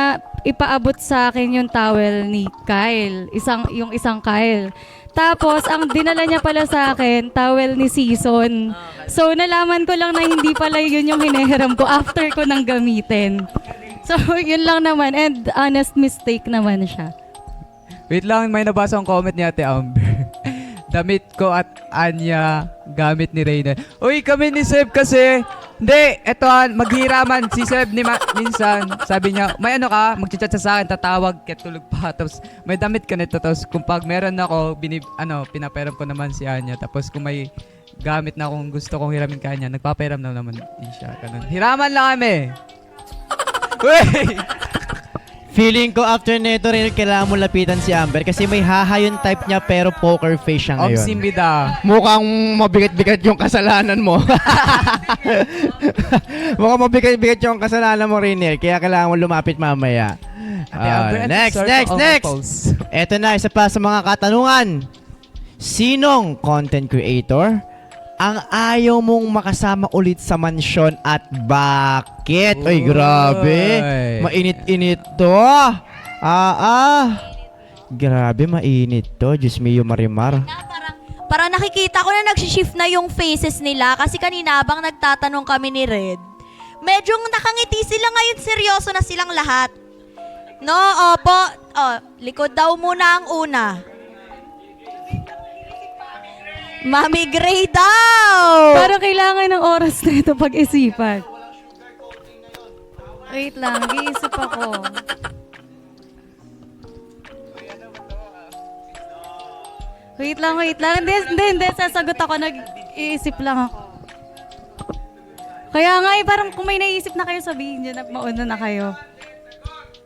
ipaabot sa akin yung towel ni Kyle. Yung isang Kyle. Tapos, ang dinala niya pala sa akin, towel ni Season. So, nalaman ko lang na hindi pala yun yung hinihiram ko after ko nang gamitin. So, yun lang naman. And honest mistake naman siya. Wait lang, may nabasa akong comment ni Ate Amber. Damit ko at Anya, gamit ni Reyna. Uy, kami ni Seb kasi, hindi, eto maghiraman. Si Seb minsan, sabi niya, may magchat sa akin, tatawag, kaya tulog pa. Tapos may damit ka nito. Tapos kung pag meron ako, pinaperam ko naman si Anya. Tapos kung may gamit na akong gusto kong hiramin ka Anya, nagpaperam na naman din siya. Ganun. Hiraman lang kami. Uy! Feeling ko after nito rin kailangan mo lapitan si Amber kasi may hahayon type niya pero poker face siya ngayon. Simbida. Mukhang mabigat-bigat yung kasalanan mo. Mukhang mabigat-bigat yung kasalanan mo, Rinel. Kaya kailangan mo lumapit mamaya. Next. Eto na, isa pa sa mga katanungan. Sinong content creator ang ayaw mong makasama ulit sa mansyon at bakit? Ay, grabe. Mainit-init to. Grabe, mainit to. Diyos mio, Marimar. Parang nakikita ko na nagsishift na yung faces nila kasi kanina habang nagtatanong kami ni Red, medyo nakangiti sila ngayon, seryoso na silang lahat. No, opo. Likod daw muna ang una. Mami Gray daw! Parang kailangan ng oras na ito pag-isipan. Wait lang, nag-iisip ako. Wait lang. Hindi, sasagot ako. Iisip lang ako. Kaya nga parang kung may naisip na kayo, sabihin nyo na mauna na kayo.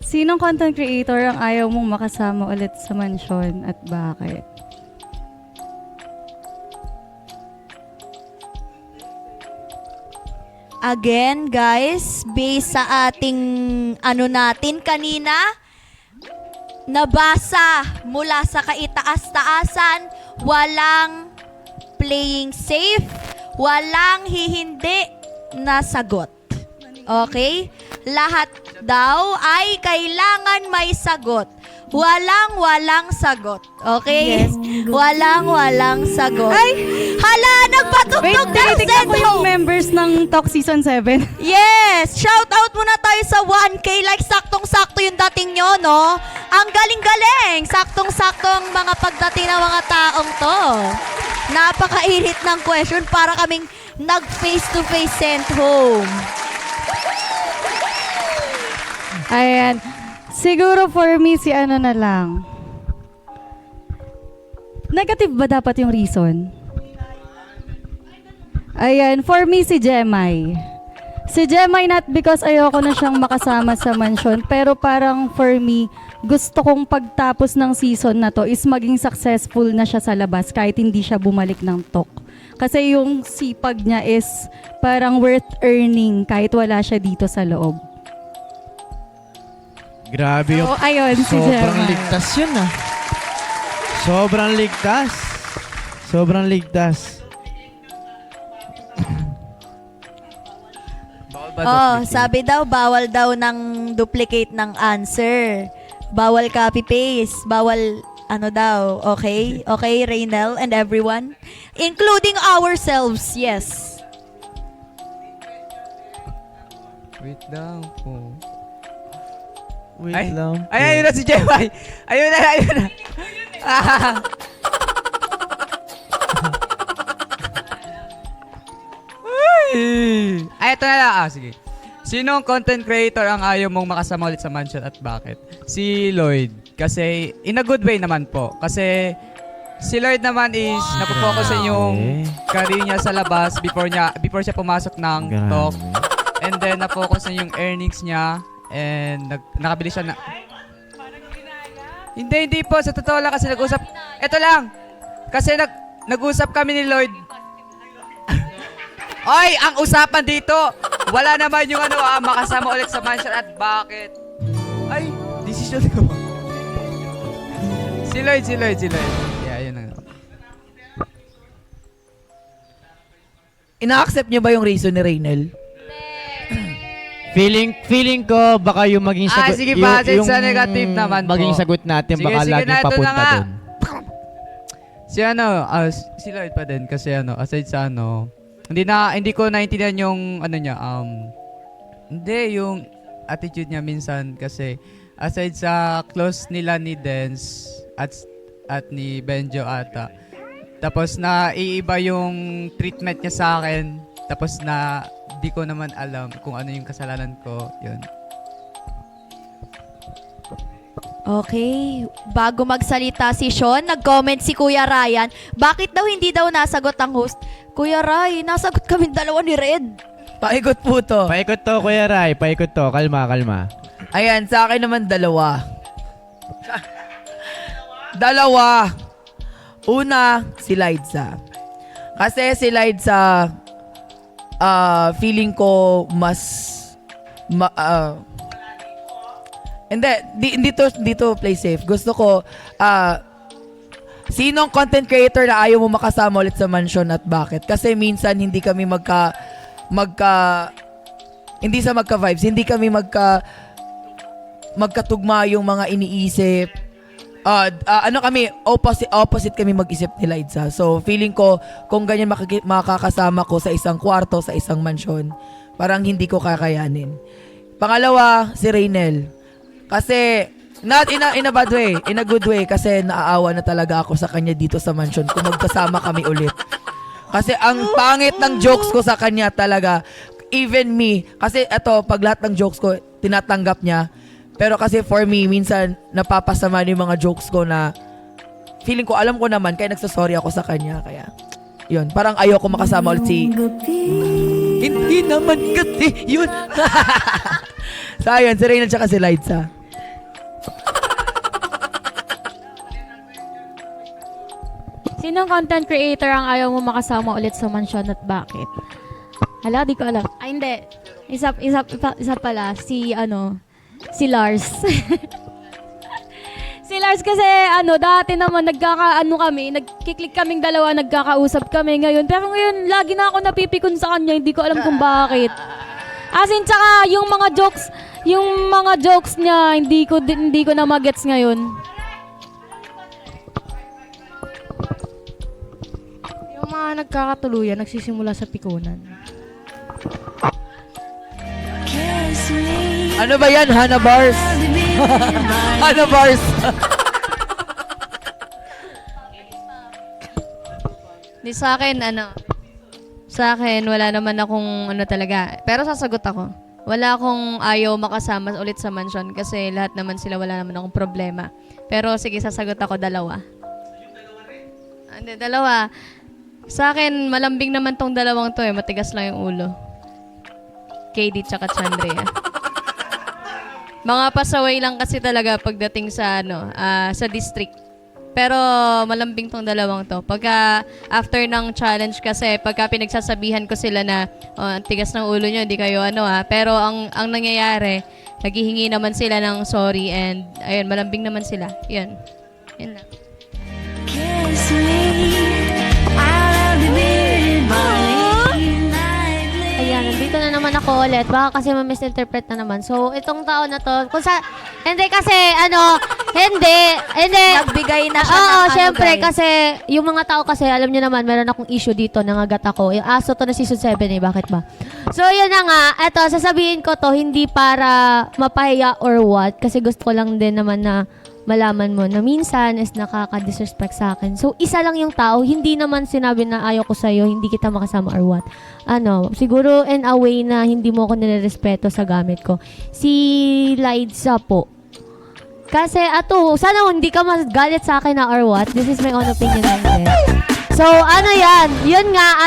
Sinong content creator ang ayaw mong makasama ulit sa mansyon at bakit? Again, guys, based sa ating natin kanina, nabasa mula sa kaitaas-taasan, walang playing safe, walang hihindi na sagot. Okay? Lahat daw ay kailangan may sagot. Walang sagot. Okay? Yes. Walang sagot. Ay! Hala! Nagpatugtog ng tinitignan ko yung cellphone! members ng Talk Season 7. Yes! Shout out muna tayo sa 1K. Like, saktong-sakto yung dating nyo, no? Ang galing-galing! Saktong-sakto ang mga pagdating ng mga taong to. Napakainit ng question para kaming nag-face-to-face sent home. Ayan. Siguro for me, si ano na lang. Negative ba dapat yung reason? Ayan, for me si Jemai. Si Jemai not because ayoko na siyang makasama sa mansion, pero parang for me, gusto kong pagtapos ng season na to is maging successful na siya sa labas kahit hindi siya bumalik ng talk. Kasi yung sipag niya is parang worth earning kahit wala siya dito sa loob. Grabe yung... So, ayun, si Sobrang Jemai. ligtas yun ah. Sobrang ligtas. Sobrang ligtas. Sabi daw, bawal daw ng duplicate ng answer. Bawal copy-paste. Bawal daw. Okay? Okay, Raynel and everyone? Including ourselves, yes. Wait lang po. Wait lang. Ay, ayun na si Jemai. Ayun na. Ay, ito na lang. Sige. Sinong content creator ang ayaw mong makasama ulit sa mansion at bakit? Si Lloyd. Kasi, in a good way naman po. Kasi, si Lloyd naman is napofocus sa yung career niya sa labas before siya pumasok ng talk. And then, na-focus na yung earnings niya. And nakabili siya na... Hindi po. Sa totoo lang kasi nag-usap... Ito lang. Kasi nag-usap kami ni Lloyd. Oy, ang usapan dito, wala naman yung makasama ulit sa mansion at bakit. Ay, decision ko. Si Lloyd. Yeah, yun na. Ina-accept niyo ba yung reason ni Raynel? Feeling ko baka yung maging sagot... sige pa, sa negative naman po. maging sagot natin Sige, baka sige laging na, ito papunta na nga. doon. Si Lloyd pa din kasi aside sa hindi ko naintindihan yung niya, hindi, yung attitude niya minsan kasi aside sa close nila ni Dance at ni Benjo ata, tapos na iiba yung treatment niya sa akin, tapos na di ko naman alam kung ano yung kasalanan ko, yun. Okay. Bago magsalita si Sean, nag-comment si Kuya Ryan. Bakit daw hindi daw nasagot ang host? Kuya Ray, nasagot kami dalawa ni Red. Paikot po to. Paikot to, Kuya Ray. Paikot to. Kalma. Ayan, sa akin naman dalawa. Dalawa. Una, si Liza. Kasi si Liza, feeling ko mas... Hindi to play safe. Gusto ko, sinong content creator na ayaw mo makasama ulit sa mansion at bakit? Kasi minsan hindi kami hindi sa magka-vibes, hindi kami magkatugma yung mga iniisip. Kami, opposite kami mag-isip ni Liza. So, feeling ko, kung ganyan makakasama ko sa isang kwarto, sa isang mansion, parang hindi ko kakayanin. Pangalawa, si Raynel. Kasi, not in a bad way, in a good way, kasi naaawa na talaga ako sa kanya dito sa mansion kung magkasama kami ulit. Kasi ang pangit ng jokes ko sa kanya talaga, even me, kasi pag lahat ng jokes ko, tinatanggap niya, pero kasi for me, minsan, napapasama yung mga jokes ko na, feeling ko, alam ko naman, kaya nagsasorry ako sa kanya, kaya, Yun, parang ayoko makasama ulit si... Hindi naman kasi yun. So, ayun, si Reynald tsaka si Liza. Sinong content creator ang ayaw mo makasama ulit sa mansyon at bakit? Hala, di ko alam. Ay, hindi. Isa pala, si Lars. Si Lars kasi, dati naman nagkiklik kaming dalawa, nagkakausap kami ngayon. Pero ngayon, lagi na ako napipikon sa kanya, hindi ko alam kung bakit. As in, tsaka yung mga jokes niya, hindi ko na magets ngayon. Yung mga nagkakatuluyan, nagsisimula sa pikunan. Ano ba yan? Hana Bars? Hana Bars? Di sa akin, wala naman akong talaga. Pero sasagot ako. Wala akong ayaw makasama ulit sa mansion kasi lahat naman sila wala naman akong problema. Pero sige, sasagot ako dalawa. Hindi, dalawa. Sa akin, malambing naman tong dalawang to matigas lang yung ulo. KD tsaka Chandrea. Mga pasaway lang kasi talaga pagdating sa sa district. Pero malambing tong dalawang to. Pagka after ng challenge kasi, pagka pinagsasabihan ko sila na ang tigas ng ulo nyo, hindi kayo pero ang nangyayari, naghihingi naman sila ng sorry and ayun, malambing naman sila. Yun. Yun lang. Ayan, nandito na naman ako ulit. Baka kasi ma-misinterpret na naman. So, itong tao na to, hindi kasi, hindi. Nagbigay na siya Oo, ng syempre, guys. kasi, yung mga tao kasi, alam nyo naman, meron akong issue dito, nangagat ako. Yung aso to na season 7 bakit ba? So, yun na nga, eto, sasabihin ko to, hindi para mapahiya or what, kasi gusto ko lang din naman na malaman mo na minsan is nakaka-disrespect sa akin. So, isa lang yung tao, hindi naman sinabi na ayaw ko sa'yo, hindi kita makasama or what. Siguro in a way na hindi mo ako nilerespeto sa gamit ko. Si Liza po. Kasi, sana hindi ka magalit sa akin na or what. This is my own opinion lang din. So, yan? Yun nga,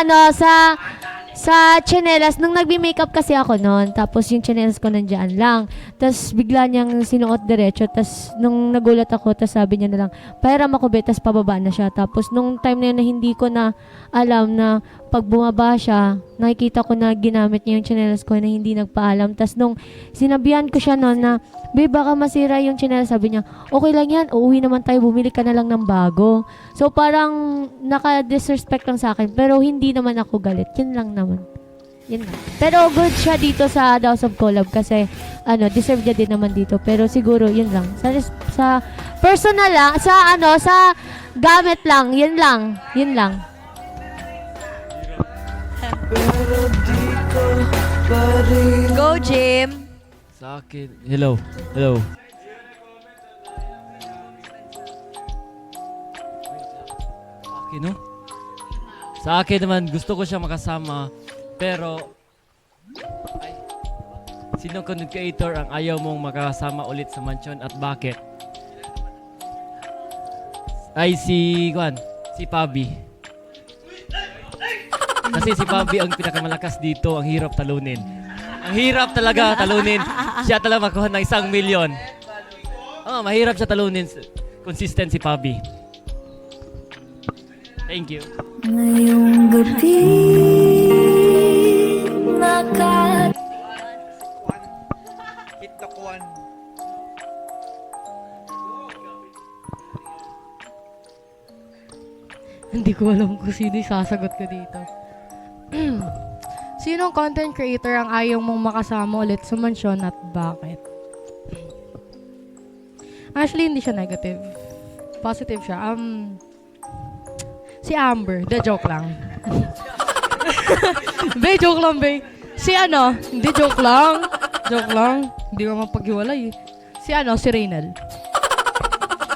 sa tsinelas, nung nagbi-makeup kasi ako noon, tapos yung tsinelas ko nandyan lang. Tapos bigla niyang sinuot diretso, tapos nung nagulat ako, tapos sabi niya na lang, pahiram ako be, tapos pababa na siya. Tapos nung time na yun na hindi ko na alam na pag bumaba siya, nakikita ko na ginamit niya yung tsinelas ko na hindi nagpaalam. Tapos nung sinabihan ko siya noon na, be, baka masira yung tsinelas, sabi niya, okay lang yan, uuwi naman tayo, bumili ka na lang ng bago. So parang naka-disrespect lang sa akin, pero hindi naman ako galit. Yun lang naman. Yun lang. Pero good siya dito sa House of Collab kasi deserve niya din naman dito. Pero siguro yun lang. Sa personal lang, sa gamit lang, yun lang. Yun lang. Go, Jim! Sa akin, hello. Sa akin naman, gusto ko siya makasama, pero sino content creator ang ayaw mong makasama ulit sa mansion at bakit? Ay, si Pabi. Kasi si Pabi ang pinakamalakas dito, ang hirap talunin. Ang hirap talaga talunin. Siya talaga makuha ng 1 million. Mahirap siya talunin. Consistent si Pabi. Thank you. Ngayong gabi, Hindi ko alam kung sino yung sasagot ko dito. Sinong content creator ang ayaw mong makasama ulit sa mansyon at bakit? Actually, hindi siya negative. Positive siya. Si Amber. De, joke lang. Be, joke lang, be. Hindi, joke lang. Joke lang. Hindi mo mapaghiwalay. Si Reynald.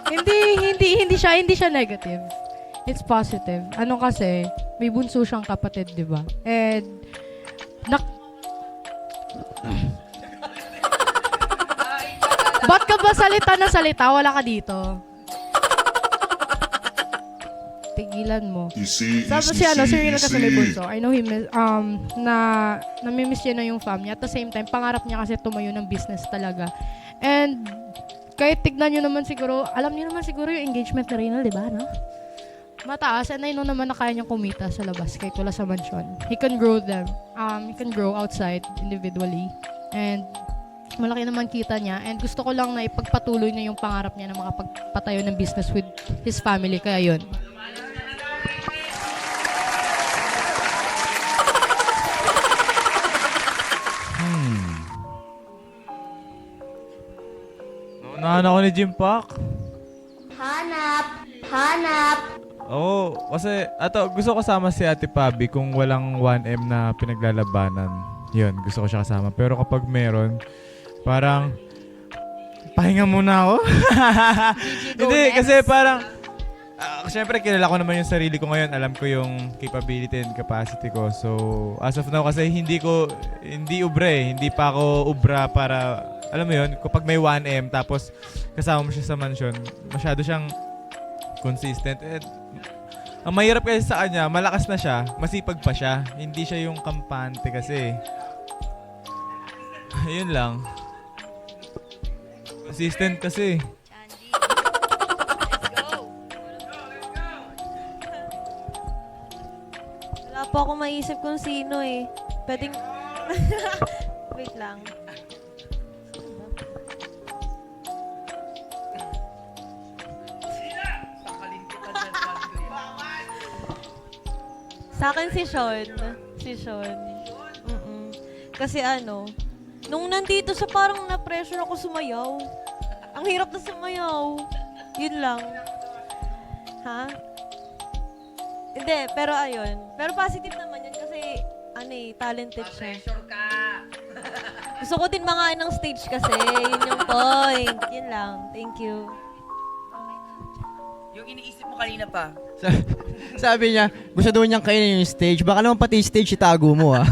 Hindi siya negative. It's positive. Kasi, may bunso siyang kapatid, di ba? And, ba't ka ba salita na salita? Wala ka dito. tigilan mo. You see, Tapos si Rina kasi may bunso. I know him, namimiss niya na yung fam niya. At the same time, pangarap niya kasi tumayo ng business talaga. And kahit tignan nyo naman siguro, alam nyo naman siguro yung engagement ni Rina, di ba, no? Mataas, and I know naman na kaya niyang kumita sa labas kahit wala sa mansion. He can grow them. He can grow outside individually. And malaki naman kita niya. And gusto ko lang na ipagpatuloy niya yung pangarap niya na makapagpatayo ng business with his family. Kaya yun. Naunahan ako ni Jim Pak. Hanap. Oo, kasi gusto ko kasama si Ate Pabi kung walang 1M na pinaglalabanan. Yun, gusto ko siya kasama. Pero kapag meron, parang pahinga muna ako. Hindi, kasi parang syempre kilala ko naman yung sarili ko ngayon. Alam ko yung capability and capacity ko. So, as of now kasi hindi pa ako ubra para, alam mo yun, kapag may 1M tapos kasama mo siya sa mansion, masyado siyang consistent. Ang mahirap kasi sa kanya, malakas na siya, masipag pa siya. Hindi siya yung kampante kasi. Yun lang. Consistent kasi. Wala po akong maisip kung sino eh. Pwedeng... Wait lang. Sa akin si Sean. Kasi nung nandito siya parang na-pressure ako sumayaw. Ang hirap na sumayaw. Yun lang. Ha? Hindi, pero ayun. Pero positive naman yun kasi talented siya. Pressure ka! Gusto ko din mga ng stage kasi. Yun yung point. Yun lang. Thank you. Yung iniisip mo kanina pa. Sabi niya, gusto daw niyang kainin yung stage. Baka naman pati stage itago mo, ha?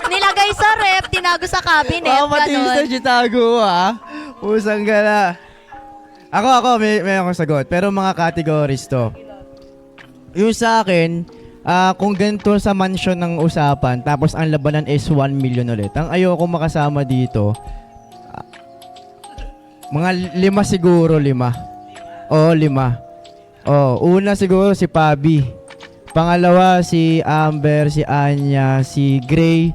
Nilagay sa rep, tinago sa cabinet, Baka pati yung ganon. stage itago, ha? Pusang gala. Ako, may akong sagot. Pero mga categories to. Yung sa akin, kung ganito sa mansion ng usapan, tapos ang labanan is 1 million ulit. Ang ayoko makasama dito, mga 5 siguro, 5. Oo, 5. Una siguro si Pabi. Pangalawa si Amber, si Anya, si Gray,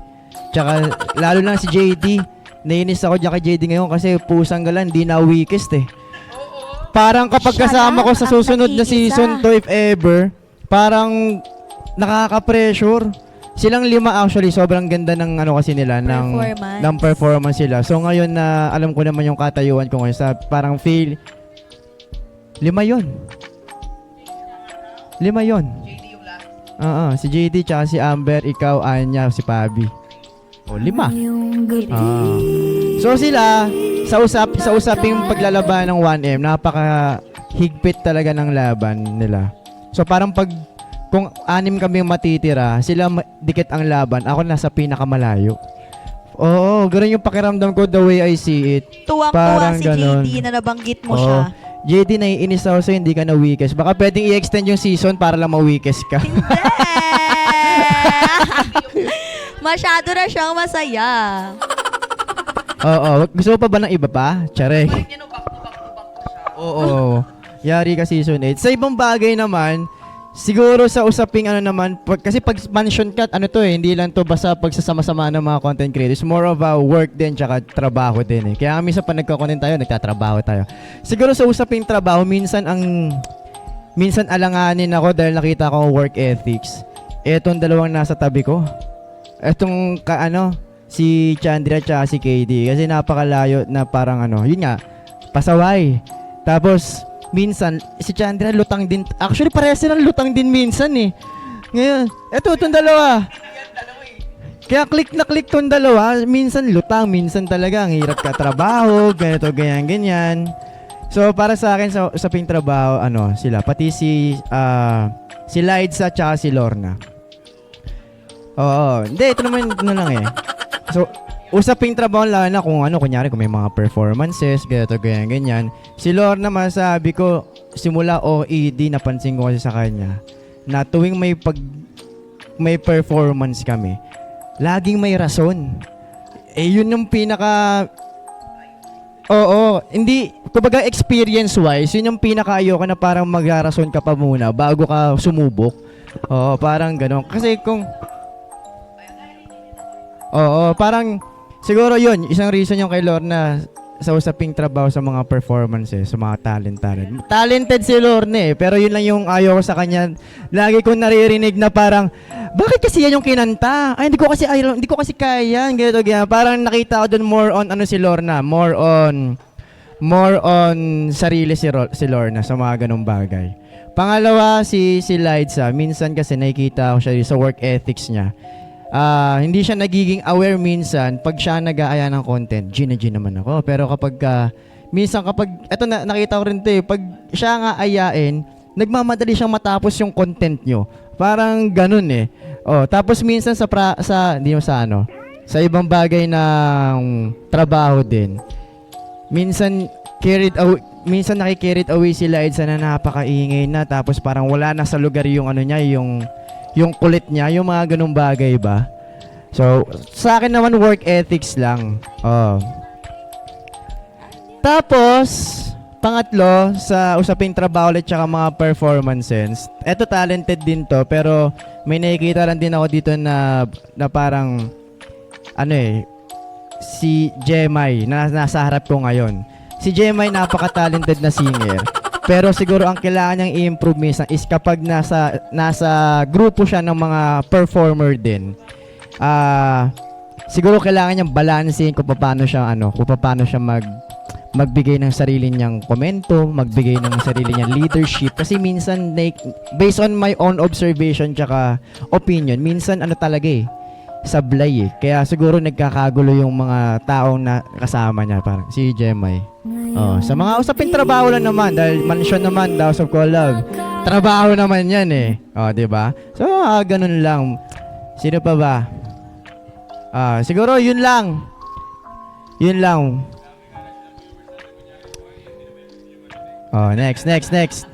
tsaka lalo lang si JD. Nainis ako dyan kay JD ngayon kasi pusang galan, di na weakest eh. Parang kapag kasama ko sa susunod na season to, if ever, parang nakaka-pressure. Silang 5 actually, sobrang ganda ng kasi nila, ng performance sila. So ngayon na alam ko naman yung katayuan ko ngayon sa parang feel 5 yun. 5 yun. JD yung last? Si JD tsaka si Amber, ikaw, Anya, si Pabi. 5. So sila, sa usaping paglalaban ng 1M, napaka-higpit talaga ng laban nila. So parang kung 6 kami matitira, sila dikit ang laban, ako nasa pinakamalayo. Oo, ganun yung pakiramdam ko the way I see it. Tuwang-tuwa si ganon. JD na nabanggit mo siya. JD, naiinis ako sa'yo, hindi ka na weakest. Baka pwedeng i-extend yung season para lang ma-weakest ka. Hindi! Masyado na siyang masaya. Oo, gusto mo pa ba ng iba pa? Charek. Oo. Yari ka season 8. Sa ibang bagay naman, siguro sa usaping kasi pag mansion cut, hindi lang to basta pagsasama-sama ng mga content creators. More of a work din, tsaka trabaho din eh. Kaya minsan pa nagka-content tayo, nagtatrabaho tayo. Siguro sa usaping trabaho, minsan alanganin ako dahil nakita ko work ethics. Etong dalawang nasa tabi ko. Etong si Chandra tsaka si KD. Kasi napakalayo na parang yun nga, pasaway. Tapos, minsan, si Chandra lutang din. Actually, parehas silang lutang din minsan eh. Ngayon, itong dalawa. Kaya click na click tong dalawa. Minsan lutang, minsan talaga ang hirap ka trabaho, ganito, ganyan. So, para sa akin, sa usaping trabaho, sila. Pati si Liza tsaka si Lorna. Oo. Hindi, ito naman lang eh. So, usaping trabaho lang na kung kunyari kung may mga performances, ganyan. Si Lorna, masabi ko, simula OED napansin ko kasi sa kanya na tuwing may performance kami, laging may rason. Yun yung pinaka hindi, kumbaga experience-wise, yun yung pinaka-ayoko na parang magrarason ka pa muna bago ka sumubok. Parang gano'n. Kasi parang, siguro yun, isang reason yung kay Lorna sa usaping trabaho sa mga performances, sa mga talent. Talented si Lorna pero yun lang yung ayaw ko sa kanya. Lagi kong naririnig na parang, bakit kasi yan yung kinanta? Ay, hindi ko kasi kaya. Ganito. Parang nakita ko dun more on si Lorna. More on sarili si Lorna sa mga ganong bagay. Pangalawa, si Liza. Minsan kasi nakikita ko siya sa work ethics niya. Hindi siya nagiging aware minsan pag siya nag-aaya ng content. G naman ako. Pero kapag eto nakita ko rin pag siya nga ayain, nagmamadali siyang matapos yung content nyo. Parang ganun tapos minsan sa ibang bagay ng trabaho din. Minsan nakikarried away sila na napakaingay na, tapos parang wala na sa lugar yung yung kulit niya, yung mga ganung bagay ba. So, sa akin naman work ethics lang. Tapos, pangatlo, sa usaping trabaho ulit tsaka mga performances. Eto talented din to, pero may nakikita lang din ako dito na parang si Jemai na nasa harap ko ngayon. Si Jemai napaka-talented na singer. Pero siguro ang kailangan niyang i-improve minsan is kapag nasa grupo siya ng mga performer din. Siguro kailangan niyang balansehin kung paano siya magbigay ng sarili niyang komento, magbigay ng sarili niyang leadership. Kasi minsan, based on my own observation tsaka opinion, minsan sablay Kaya siguro nagkakagulo yung mga taong na kasama niya, parang si Jemai. Sa mga usapin trabaho lang naman, dahil mansion naman, House of Collab. Trabaho naman yan di ba? So, ganun lang. Sino pa ba? Siguro yun lang. Yun lang. Next.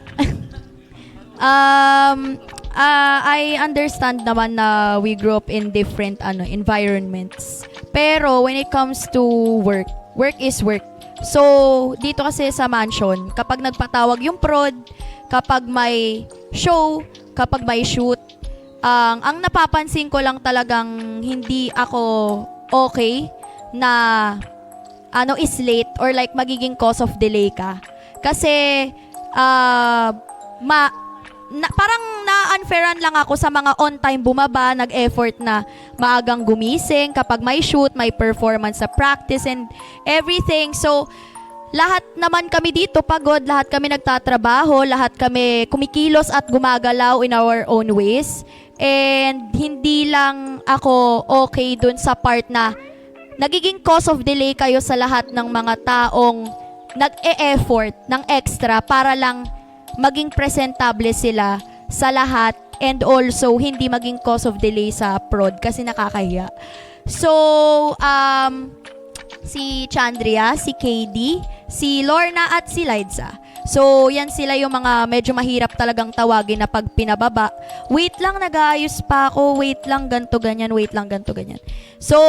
I understand naman na we grew up in different environments. Pero when it comes to work is work. So, dito kasi sa mansion, kapag nagpatawag yung prod, kapag may show, kapag may shoot, ang napapansin ko lang talagang hindi ako okay na is late or like magiging cause of delay ka. Kasi parang na-unfairan lang ako sa mga on-time bumaba, nag-effort na maagang gumising kapag may shoot, may performance sa practice and everything. So, lahat naman kami dito pagod, lahat kami nagtatrabaho, lahat kami kumikilos at gumagalaw in our own ways. And hindi lang ako okay dun sa part na nagiging cause of delay kayo sa lahat ng mga taong nag-e-effort ng extra para lang maging presentable sila sa lahat and also hindi maging cause of delay sa prod kasi nakakahiya. So, si Chandria, si KD, si Lorna at si Liza. So, yan sila yung mga medyo mahirap talagang tawagin na pag pinababa. Wait lang, nag-aayos pa ako. Wait lang, ganto ganyan. Wait lang, ganto ganyan. So,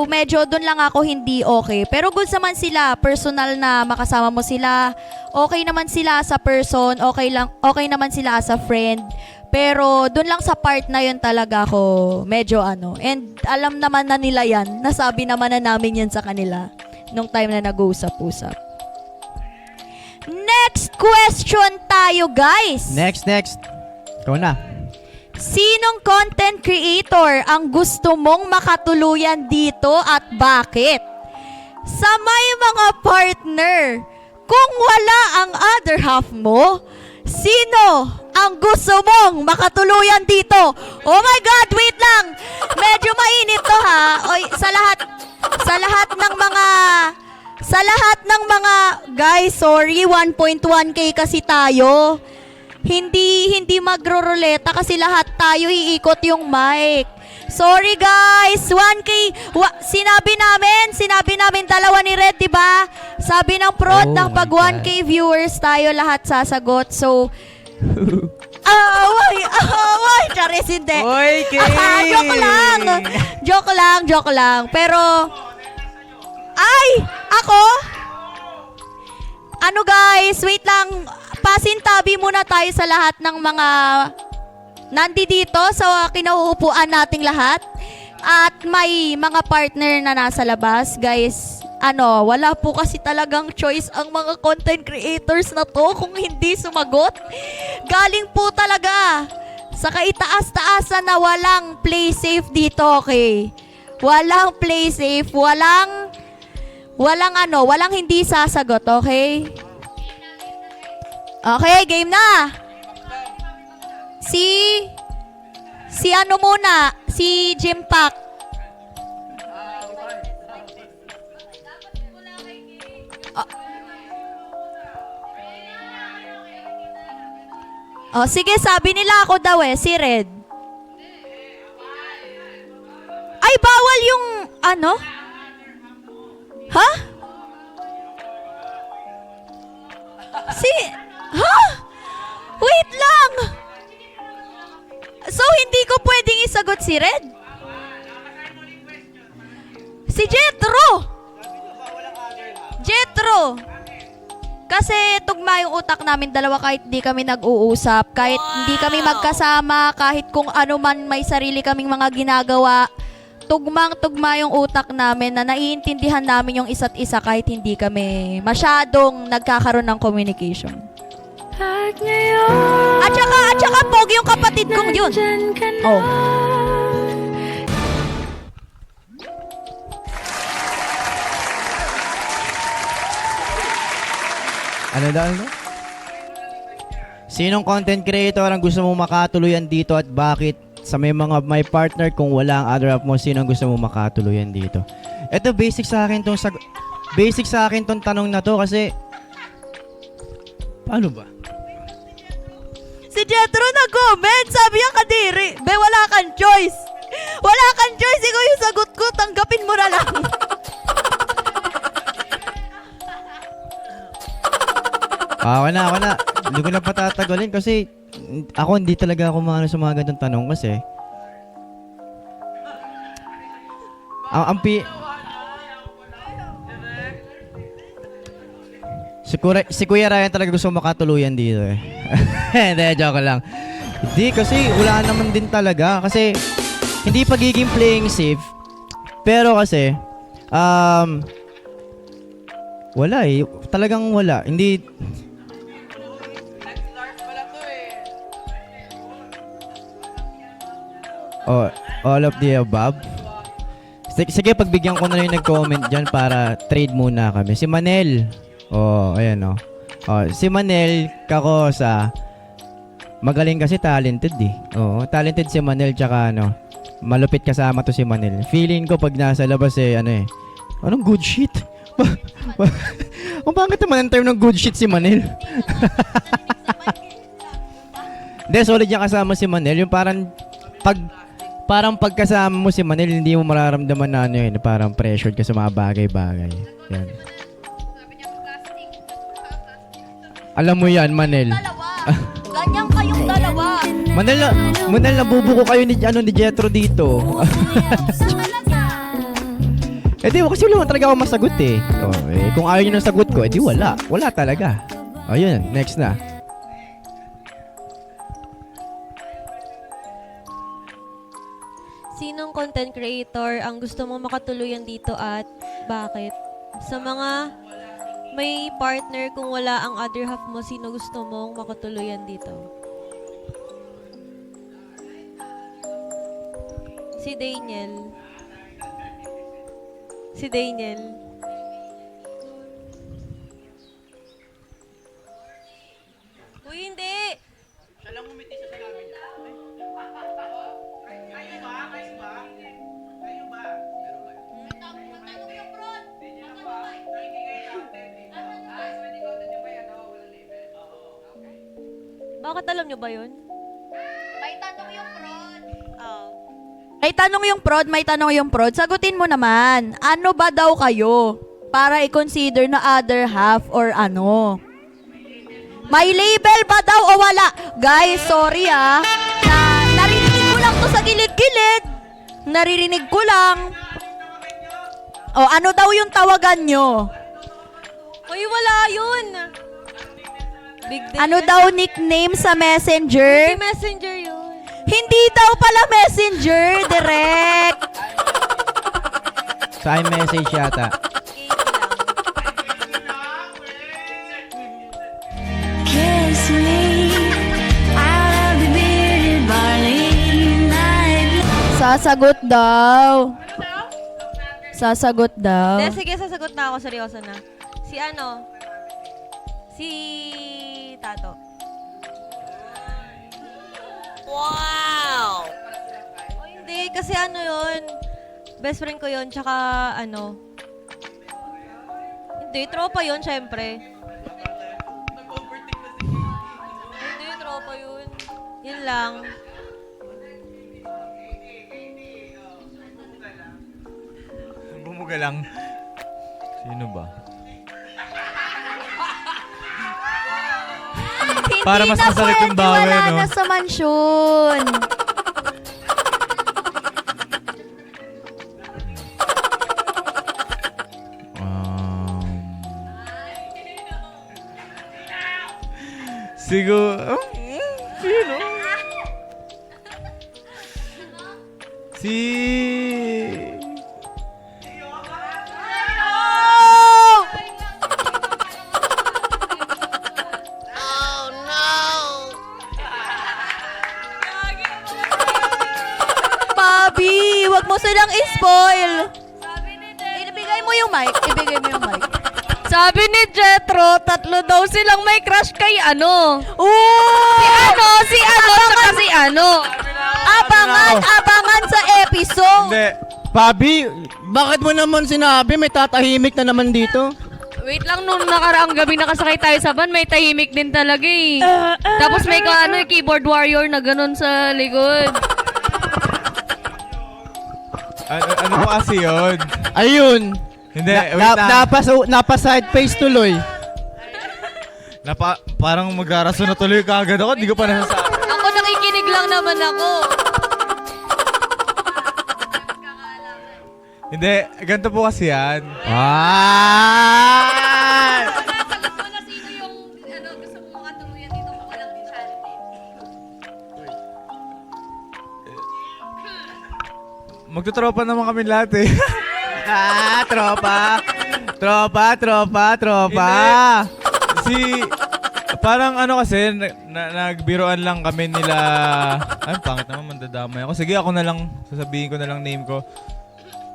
medyo doon lang ako hindi okay. Pero good naman sila. Personal na makasama mo sila. Okay naman sila sa person. Okay naman sila as a friend. Pero doon lang sa part na yun talaga ako medyo And alam naman na nila yan. Nasabi naman na namin yan sa kanila nung time na nag-uusap-usap. Next question tayo, guys. Next. Ikaw na. Sinong content creator ang gusto mong makatuluyan dito at bakit? Sa may mga partner, kung wala ang other half mo, sino ang gusto mong makatuluyan dito? Oh my God, wait lang. Medyo mainit to ha. Oy, sa lahat ng mga guys, sorry, 1.1k kasi tayo. hindi magro-ruleta kasi lahat tayo iikot yung mic. Sorry guys, 1K, sinabi namin dalawa ni Red, di ba? Sabi ng prod Oh ng pag my 1K viewers tayo lahat sasagot. So, away, Charis, hindi. Oy, Kay! Joke lang. Pero, ako? Ano guys, wait lang. Pasintabi muna tayo sa lahat ng mga nandito sa kinauupuan nating lahat. At may mga partner na nasa labas. Guys, wala po kasi talagang choice ang mga content creators na to kung hindi sumagot. Galing po talaga sa kaitaas-taasan na walang play safe dito, okay? Walang play safe, walang hindi sasagot, okay? Okay, game na. Si ano muna? Si Jim Pack. Sige, sabi nila ako daw si Red. Ay, bawal yung Ha? Wait lang! So, hindi ko pwedeng isagot si Red? Si Jetro! Kasi tugma yung utak namin dalawa kahit hindi kami nag-uusap, kahit hindi kami magkasama, kahit kung ano man may sarili kaming mga ginagawa, tugmang-tugma yung utak namin na naiintindihan namin yung isa't isa kahit hindi kami masyadong nagkakaroon ng communication. At saka pogi yung kapatid kong yun. Oh. Ano daw? Sinong content creator ang gusto mong makatuluyan dito at bakit? Sa may partner, kung wala ang other half mo, sino ang gusto mong makatuluyan dito? Ito basic sa akin tong tanong na to kasi paano ba? Si Jetro nag-comment, sabi niya kadiri, be wala kang choice. Wala kang choice, ikaw yung sagot ko, tanggapin mo na lang. Ako na. Hindi ko na patatagalin kasi ako hindi talaga ako sa mga ganitong tanong kasi si Kuya Ryan talaga gusto makatuluyan dito eh. Hindi, joke lang. Hindi kasi wala naman din talaga kasi hindi pagiging playing safe pero kasi wala eh. Talagang wala. Hindi. All of the above. Sige, pagbigyan ko na yung nag-comment dyan para trade muna kami. Si Manel. Ayan si Manel Kakosa. Magaling kasi talented eh. Talented si Manel tsaka malupit kasama to si Manel. Feeling ko pag nasa labas anong good shit? Ang pangit naman ang term ng good shit si Manel. Hindi, solid niya kasama si Manel. Yung parang pagkasama mo si Manel, hindi mo mararamdaman na parang pressured ka sa mga bagay-bagay. Yan. Alam mo yan, Manel. Ganyan kayong dalawa. Manel, nabubuko kayo ni Jetro dito. Kasi wala talaga ako masagot eh. Kung ayaw nyo ng sagot ko, wala. Wala talaga. Yun, next na. Sinong content creator ang gusto mong makatuluyan dito at bakit? Sa mga may partner, kung wala ang other half mo, sino gusto mong makatuluyan dito? Si Daniel. Uy, hindi! Siya lang umiti sa salamin. Bakit alam nyo ba yun? May tanong yung prod. Oh. May tanong yung prod. Sagutin mo naman. Ano ba daw kayo? Para i-consider na other half or ano? May label ba daw o wala? Guys, sorry narinig ko lang to sa gilid-gilid. Naririnig ko lang. O, ano daw yung tawagan nyo? Uy, wala yun. Big deal Ano yun. daw nickname sa messenger? Hindi messenger yun. Hindi daw pala messenger, direct. Sa iMessage yata. Kiss me out of the bearded barley night. Sasagot daw. Sasagot daw. Hindi, sige, sasagot na ako. Seryoso na. Si ano? Si Tato. Wow! O hindi, kasi ano yun? Best friend ko yun, tsaka ano? Hindi, tropa yun, syempre. Hindi, tropa yun. Yun lang. Bumuga lang. Sino ba? Hindi Para mas na masakit yung pwede, bawi, wala no? na sa mansyon. Siguro... Sino? Si... Pabi, wag mo silang i-spoil. Ibigay mo yung mic. Ibigay mo yung mic. Sabi ni Jetro, 3 daw silang may crush kay ano. Ooh! Si ano, tsaka si ano. Abangan sa episode. Hindi. Pabi, bakit mo naman sinabi? May tatahimik na naman dito. Wait lang, nung nakaraang gabi nakasakay tayo sa van, may tahimik din talaga eh. Tapos may keyboard warrior na ganun sa likod. Ano pa kasi yun? Ayun. Hindi, wait lang. Napa-side face tuloy. Parang mag-araso na tuloy kagad ako. Di ko pa nasasabi. Ako nakikinig lang naman ako. Hindi, ganito po kasi yan. Sagot mo na sino yung gusto mo makatuluyan dito kung walang charity. Magtutropa naman kami lahat eh. Tropa. Parang ano kasi, nagbiroan lang kami nila. Ay, pangit naman, mandadamay ako. Sige, ako na lang, sasabihin ko na lang name ko.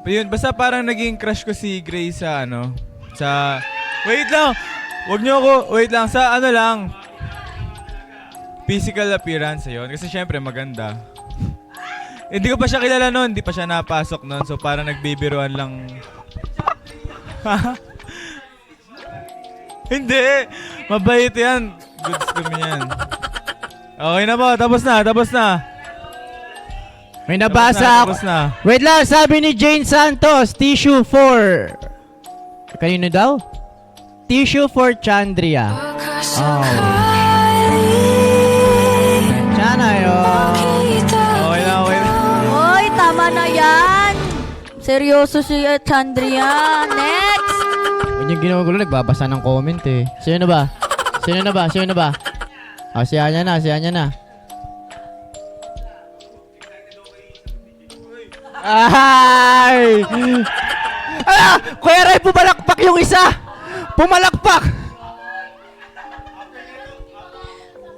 Yun, basta parang naging crush ko si Grace sa wait lang! Wag niyo ako, wait lang, sa ano lang. Physical appearance yun. Kasi syempre, maganda. Hindi ko pa siya kilala noon, hindi pa siya napasok noon. So parang nagbibiroan lang. Hindi! Mabait yan. Goods kami yan. Okay na po, tapos na. May nabasa ako. Tapos na. Wait lang, sabi ni Jane Santos, tissue for... Kanino daw? Tissue for Chandria. Sana yun. Okay na. Hoy, tama na yan. Seryoso si Chandria. Next. Huwag yung ginugulo, nagbabasa ng comment eh. Sino na ba? Si Anya na. Ay! Kuya Ray, pumalakpak yung isa! Pumalakpak!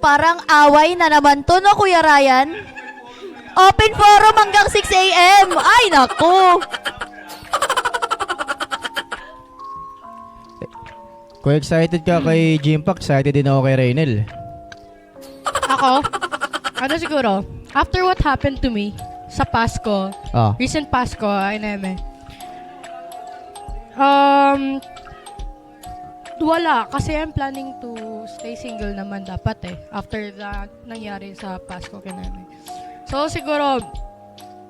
Parang away na naman to, no, Kuya Ryan? Open forum hanggang 6 a.m. Ay, naku! Kung excited ka kay Jimpack, excited din ako kay Raynel. Ako, siguro, after what happened to me sa Pasko, recent Pasko, Wala, kasi I'm planning to stay single naman dapat eh. After the nangyari sa Pasko kay namin. So siguro,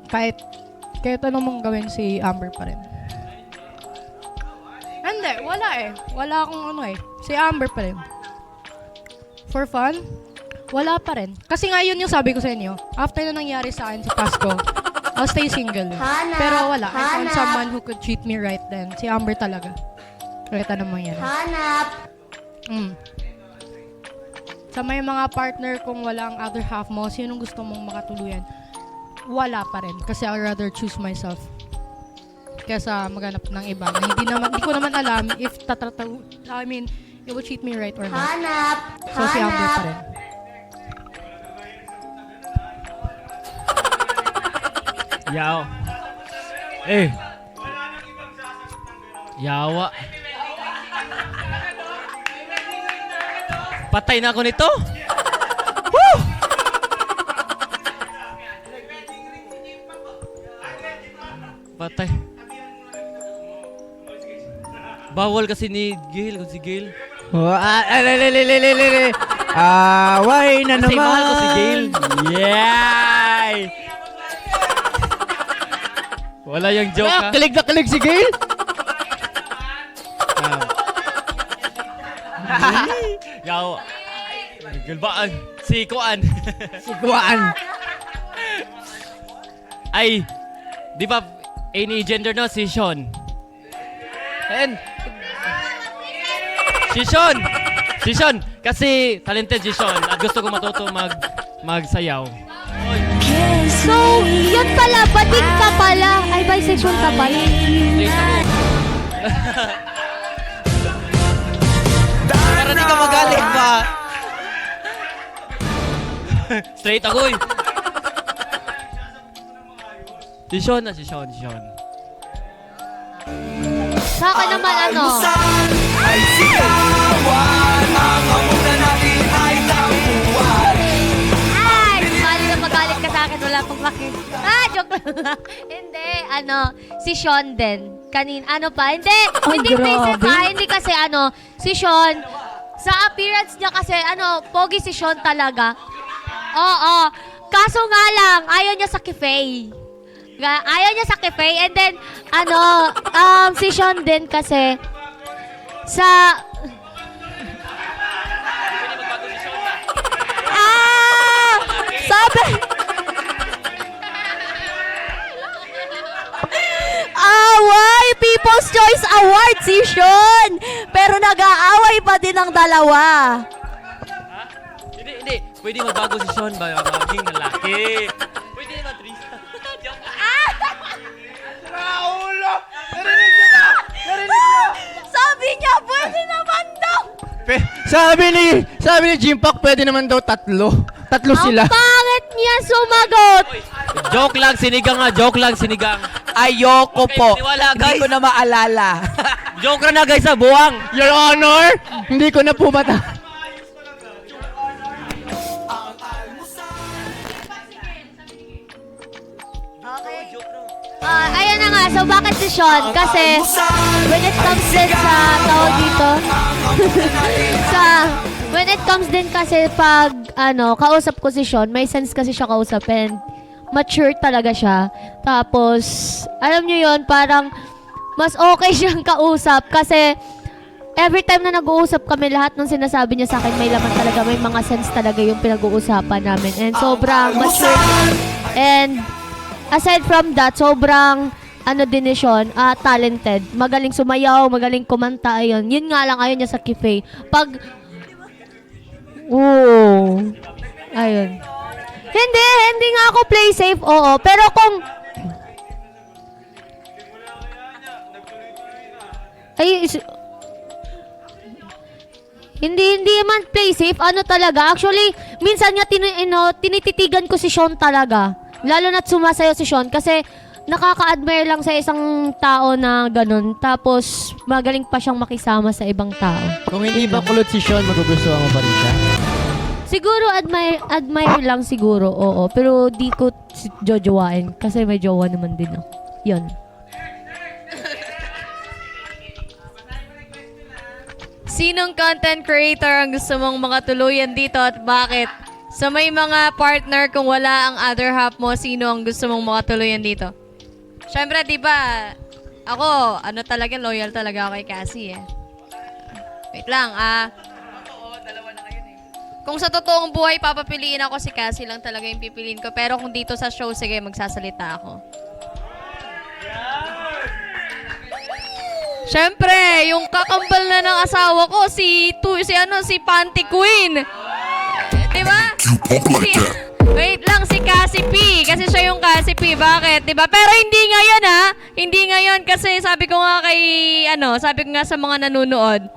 kahit anong mong gawin, si Amber pa rin. Hindi, wala eh. Wala akong ano eh. Si Amber pa rin. For fun? Wala pa rin. Kasi nga yun yung sabi ko sa inyo. After na nangyari sa akin sa Pasko, I'll stay single. Pero wala. I found someone who could treat me right then. Si Amber talaga. Kahit anong mangyari. Sa may mga partner kung wala ang other half mo, sinong gusto mong makatuluyan? Wala pa rin. Kasi I'd rather choose myself. Kesa maghanap ng iba. Na hindi ko naman alam if it will treat me right or not. So si Amber pa rin. Yaw. Eh. Yawa. Patay na ako nito. Woo! Patay. Bawal kasi ni Gail, kung si Gail. Away na Kasi naman. mahal ko si Gail. Yay! Wala yung joke ha. Kilig na kilig si Gail. Yaw. Galbaan. Si Kuan. Si Kuan. Ay, di ba any gender na si Sean? And si Sean kasi talented si Sean at gusto ko matuto magsayaw. So, yun pala, bating ka pala. Ay, bisexual ka pala. Para di ka magalit ba? Straight ako eh. Si Sean. Sa akin naman, ano? Ay sigawan, ang amuna natin ay tampuan. Ay, mali na magalit ka sa akin. Wala pang bakit. Joke lang. Hindi, si Sean din. Hindi, hindi basic ha. Hindi kasi, si Sean, sa appearance niya kasi, pogi si Sean talaga. Oo. Kaso nga lang, ayaw niya sa cafe. And then, si Sean din kasi, sabi, Away! People's Choice Award si Sean! Pero nag-aaway pa din ang dalawa. Hindi. Pwede magbago si Sean ba? Maging lalaki. Pwede naman, Trisa. Raulo! Narinig niyo ba? Sabi niya, pwede naman daw. Sabi ni Jimpak, pwede naman daw tatlo. Tatlo sila. ang pangit niya sumagot. Joke lang, sinigang. Ayoko Okay, po. maniwala, Hindi guys. ko na maalala. Joke na guys sa buwang. Your Honor, hindi ko na po mata. Ayan na nga, so bakit si Sean? Kasi when it comes din sa tawag dito, when it comes din kasi pag kausap ko si Sean, may sense kasi siya kausapin. Mature talaga siya. Tapos, alam nyo yon parang mas okay siyang kausap kasi every time na nag-uusap kami, lahat ng sinasabi niya sa akin may laman talaga, may mga sense talaga yung pinag-uusapan namin. And sobrang mature. And aside from that, sobrang din ni Sean, talented. Magaling sumayaw, magaling kumanta, ayun. Yun nga lang, ayun niya sa cafe. Ayun. Hindi nga ako play safe, oo. Pero kung... Hindi man play safe, talaga. Actually, minsan nga tinititigan ko si Sean talaga. Lalo na't sumasayaw si Sean kasi nakaka-admire lang sa isang tao na ganun. Tapos, magaling pa siyang makisama sa ibang tao. Kung hindi ba kulot si Sean, magugustuhan mo pa rin siya? Siguro, admire lang siguro, oo. Pero di ko jojowain kasi may jowa naman din ako. Yun. Sinong content creator ang gusto mong makatuluyan dito at bakit? Sa may mga partner, kung wala ang other half mo, sino ang gusto mong makatuluyan dito? Siyempre, di ba, ako, talaga, loyal talaga ako kay Cassie eh. Wait lang, kung sa totoong buhay, papapiliin ako si Cassie lang talaga yung pipiliin ko. Pero kung dito sa show, sige, magsasalita ako. Siyempre, yung kakambal na ng asawa ko, si Panty Queen. Diba? Wait lang, si Cassie P. Kasi siya yung Cassie P. Bakit? Diba? Pero hindi ngayon ha. Hindi ngayon kasi sabi ko nga sabi ko nga sa mga nanonood,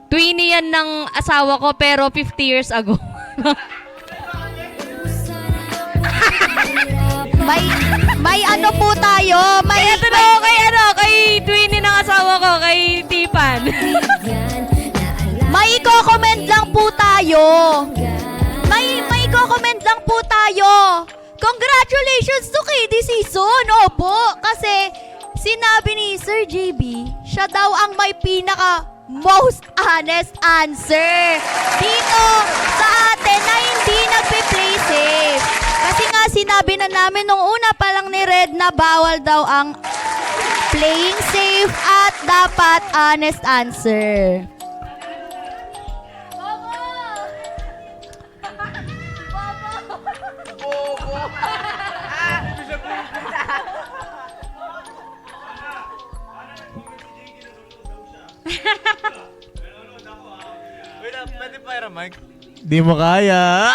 twinnie yan ng asawa ko pero 50 years ago. May ano po tayo? Kay twinnie ng asawa ko, kay Tipan. May i-comment lang po tayo. May i-comment lang po tayo. Congratulations to KD Season. Opo, kasi sinabi ni Sir JB, siya daw ang may most honest answer dito sa atin na hindi nagpe-play safe. Kasi nga sinabi na namin nung una pa lang ni Red na bawal daw ang playing safe at dapat honest answer. Pwede pa yung mic? Di mo kaya.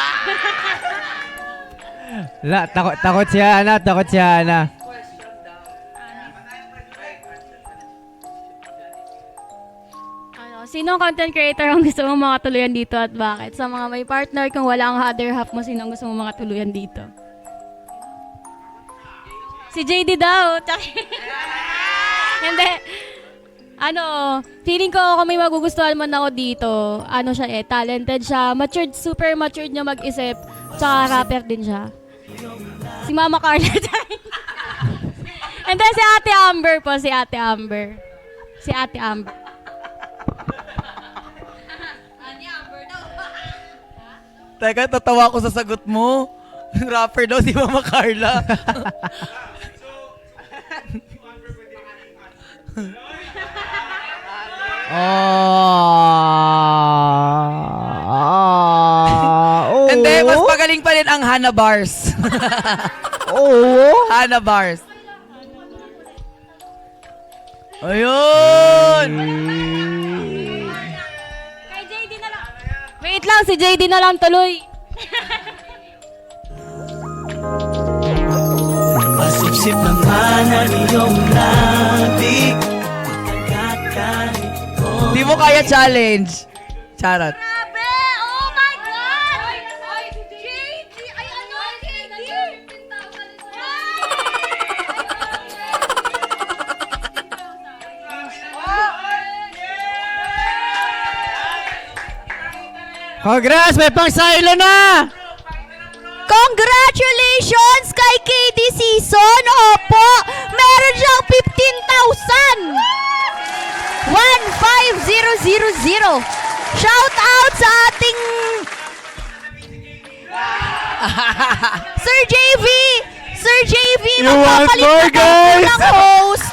Takot si Hana, Sino content creator ang gusto mong makatuluyan dito at bakit? Sa mga may partner, kung wala ang other half mo, sino ang gusto mong makatuluyan dito? Si JD daw. Hindi. Feeling ko kung may magugustuhan man ako dito, siya talented siya, super matured niya mag-isip, tsaka rapper din siya. Si Mama Carla. And then si Ate Amber po, Si Ate Amber. Teka, tatawa ako sa sagot mo. Rapper daw si Mama Carla. Hindi, mas magaling pa rin ang Hana Bars. Hana Bars. Ayun! Kay JD na lang. Wait lang, si JD na lang tuloy. Masipsip naman ang iyong labi. Di mo kaya challenge. Charot. Grabe! Oh my God! JD! KD! Congrats! May pang-silo na! Congratulations kay KD Season! Opo! Meron siyang 15,000! 15000! Shout out sa ating Sir JV! Sir JV! You want magpapalit more, na daw po guys? ng host!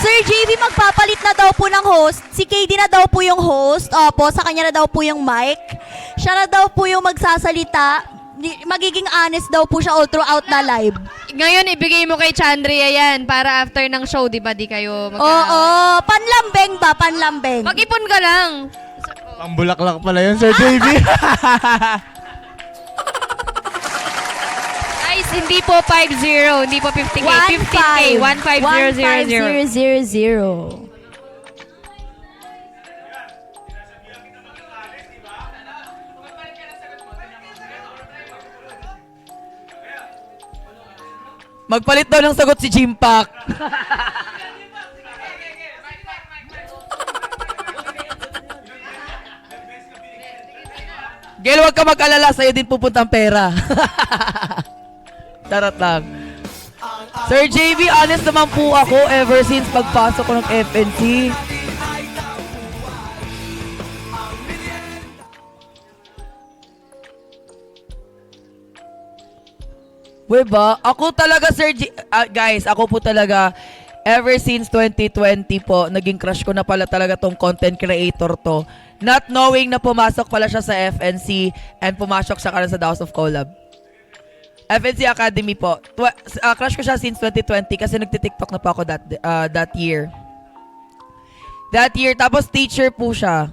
Sir JV, magpapalit na daw po ng host. Si KD na daw po yung host. Opo, sa kanya na daw po yung mic. Siya na daw po yung magsasalita. Magiging honest daw po siya all throughout the live. Ngayon, ibigay mo kay Chandria yan para after ng show, di ba, di kayo Oo, panlambeng ba? Panlambeng. Mag-ipon ka lang. Pambulaklak pala yun, Sir JB. Guys, hindi po 50, hindi po 50K. 15K, 150,000. 15000. Magpalit daw ng sagot si Jimpak. Gel, huwag ka mag-alala. Sa'yo din pupunta ang pera. Charot lang. Sir JB, honest naman po ako ever since pagpasok ko ng FNC. Weba, ako talaga guys, ako po talaga ever since 2020 po, naging crush ko na pala talaga tong content creator to. Not knowing na pumasok pala siya sa FNC and pumasok siya ka sa The House of Collab. FNC Academy po. Crush ko siya since 2020 kasi nagti-TikTok na po ako that year. That year, tapos teacher po siya.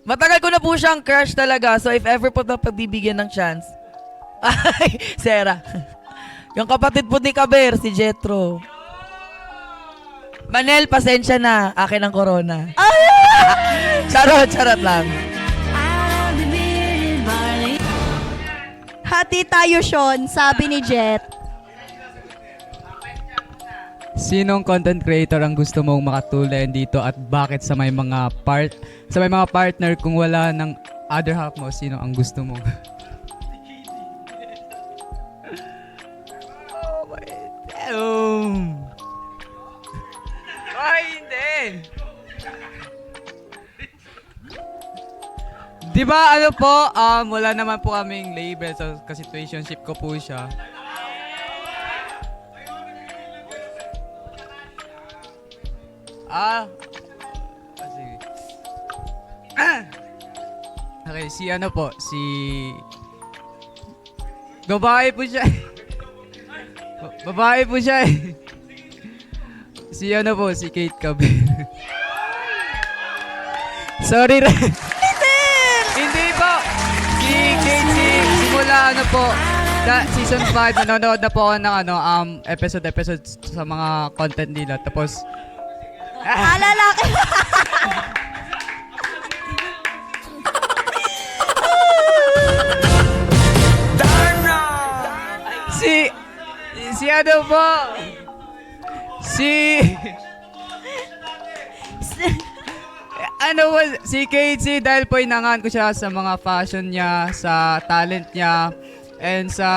Matagal ko na po siyang crush talaga. So if ever po pagbibigyan ng chance. Ay, Sarah. Yung kapatid po ni Kaber, si Jetro. Manel, pasensya na. Akin ang corona. Charot lang. Hati tayo, Sean, sabi ni Jet. Sinong content creator ang gusto mong makatulad dito at bakit sa may mga partner kung wala ng other half mo, sino ang gusto mo? Ay, hindi! Di ba ano po, wala naman po kaming label sa ka-situationship ko po siya. Sige. Okay, si ano po, si... Babae po siya. Babae po siya eh. Si ano po, si Kate Cabell. Sorry rin. Hindi po. Si Kate, simula ano po, season 5, nanonood na po ako ng episode sa mga content nila. Tapos, Lalaki. si ano po? Si Kate, dahil po inangan ko siya sa mga fashion niya, sa talent niya, and sa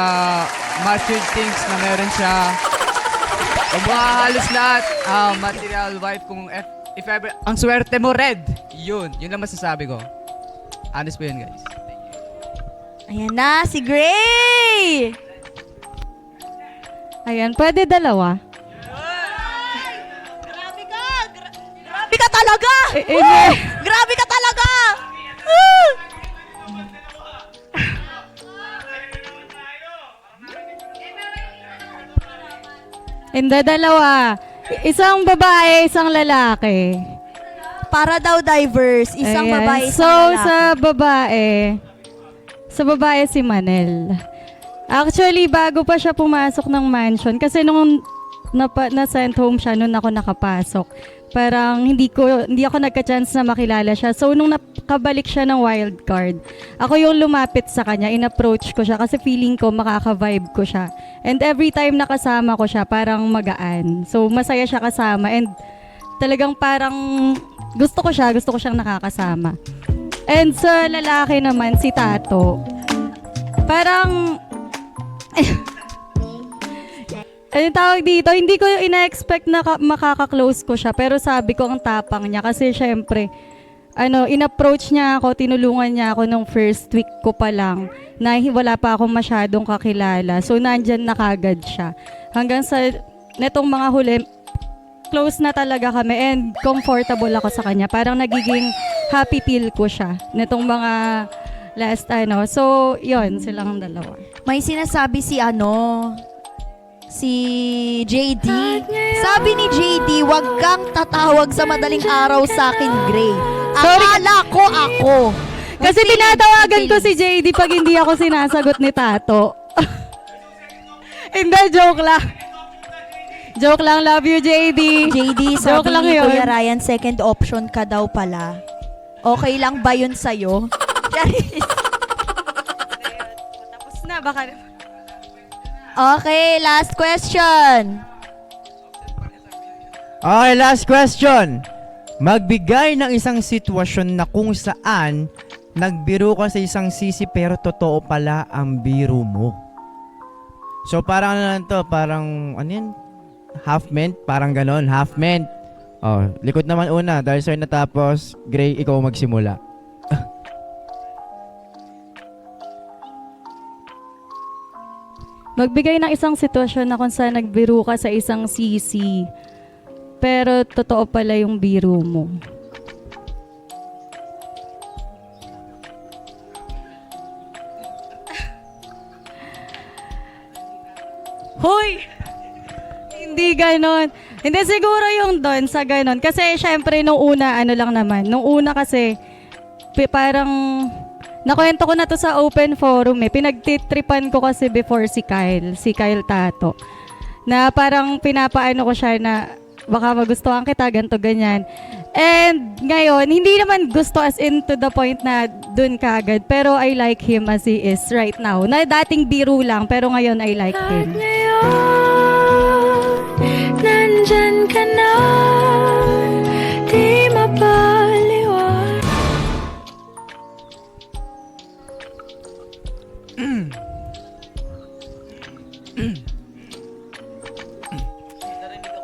matured things na meron siya. Ang mga halos lahat, material wife, kung if ever, ang swerte mo, Red. Yun lang masasabi ko. Honest po yun, guys. Ayan na, si Gray! Ayan, pwede dalawa. Grabe ka! Grabe ka talaga! Grabe ka talaga! Hindi, dalawa. Isang babae, isang lalaki. Para daw diverse, isang Ayan. babae, isang So, lalaki. sa babae si Manel. Actually, bago pa siya pumasok ng mansion, kasi nung na-sent home siya, nung ako nakapasok, parang hindi ako nagka-chance na makilala siya. So, nung nakabalik siya ng wild card, ako yung lumapit sa kanya, in-approach ko siya kasi feeling ko makaka-vibe ko siya. And every time nakasama ko siya, parang magaan. So, masaya siya kasama and talagang parang gusto ko siyang nakakasama. And sa lalaki naman, si Tato, parang anong tawag dito, hindi ko ina-expect na makaka-close ko siya, pero sabi ko ang tapang niya kasi syempre, in-approach niya ako, tinulungan niya ako nung first week ko pa lang na wala pa akong masyadong kakilala. So, nandyan na kagad siya. Hanggang sa netong mga huli, close na talaga kami and comfortable ako sa kanya. Parang nagiging happy pill ko siya netong mga last So, yon silang dalawa. May sinasabi si JD. Sabi ni JD, wag kang tatawag sa madaling araw sa akin, Gray. Akala ko ako. Kasi tinatawagan ko si JD pag hindi ako sinasagot ni Tato. Hindi, joke lang. Joke lang, love you, JD. JD, Joke sabi lang ni yun. Kuya Ryan, second option ka daw pala. Okay lang ba yun sa'yo? Tapos na, baka... Okay, last question. Okay, last question. Magbigay ng isang sitwasyon na kung saan nagbiro ka sa isang sisi pero totoo pala ang biro mo. So parang ano lang to, parang ano yun? Half mint, parang ganon, half mint. Oh, likod naman una, dahil sir natapos, Gray, ikaw magsimula. Magbigay ng isang sitwasyon na kung saan nagbiro ka sa isang sisi, pero totoo pala yung biro mo. Hoy! Hindi ganon. Hindi siguro yung doon sa ganon. Kasi syempre nung una, ano lang naman. Nung una kasi, parang, nakwento ko na to sa open forum eh. Pinagtitripan ko kasi before si Kyle Tato. Na parang pinapaano ko siya na baka magustuhan kita, ganto ganyan. And ngayon, hindi naman gusto as in to the point na dun kagad. Pero I like him as he is right now. Na dating biro lang, pero ngayon I like him. Nandyan ka na, di mapaliwan.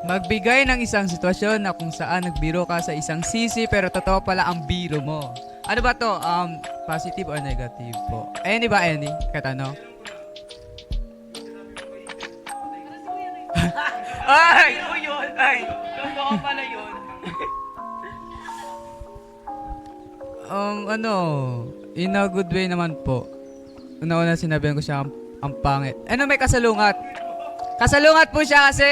Magbigay ng isang sitwasyon na kung saan nagbiro ka sa isang sisi pero totoo pala ang biro mo. Ano ba to? Positive or negative po? Any ba, any? Katano? Ay! O yun! Ay! Totoo pala yun! In a good way naman po. Una-una sinabihan ko siya ang pangit. May kasalungat. Kasalungat po siya kasi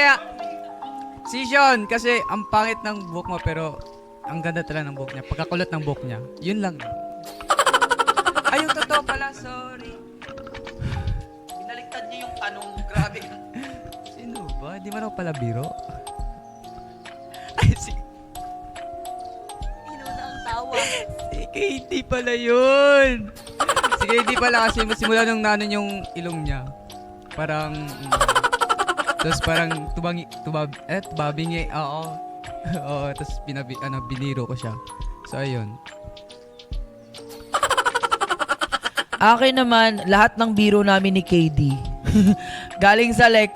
si Sean, kasi ang pangit ng buhok mo pero ang ganda talaga ng buhok niya. Pagkakulot ng buhok niya. Yun lang. Ay, yung totoo pala. Sorry. Binaliktad niyo yung tanong. Grabe. Sino ba? Di man ako pala biro. Ay, si Katie pala yun. Si Katie pala kasi simula nung nanon yung ilong niya. Parang... Tapos parang tubabingi, oo. Oo, tapos biniro ko siya. So, ayun. Akin naman, lahat ng biro namin ni KD. Galing sa like,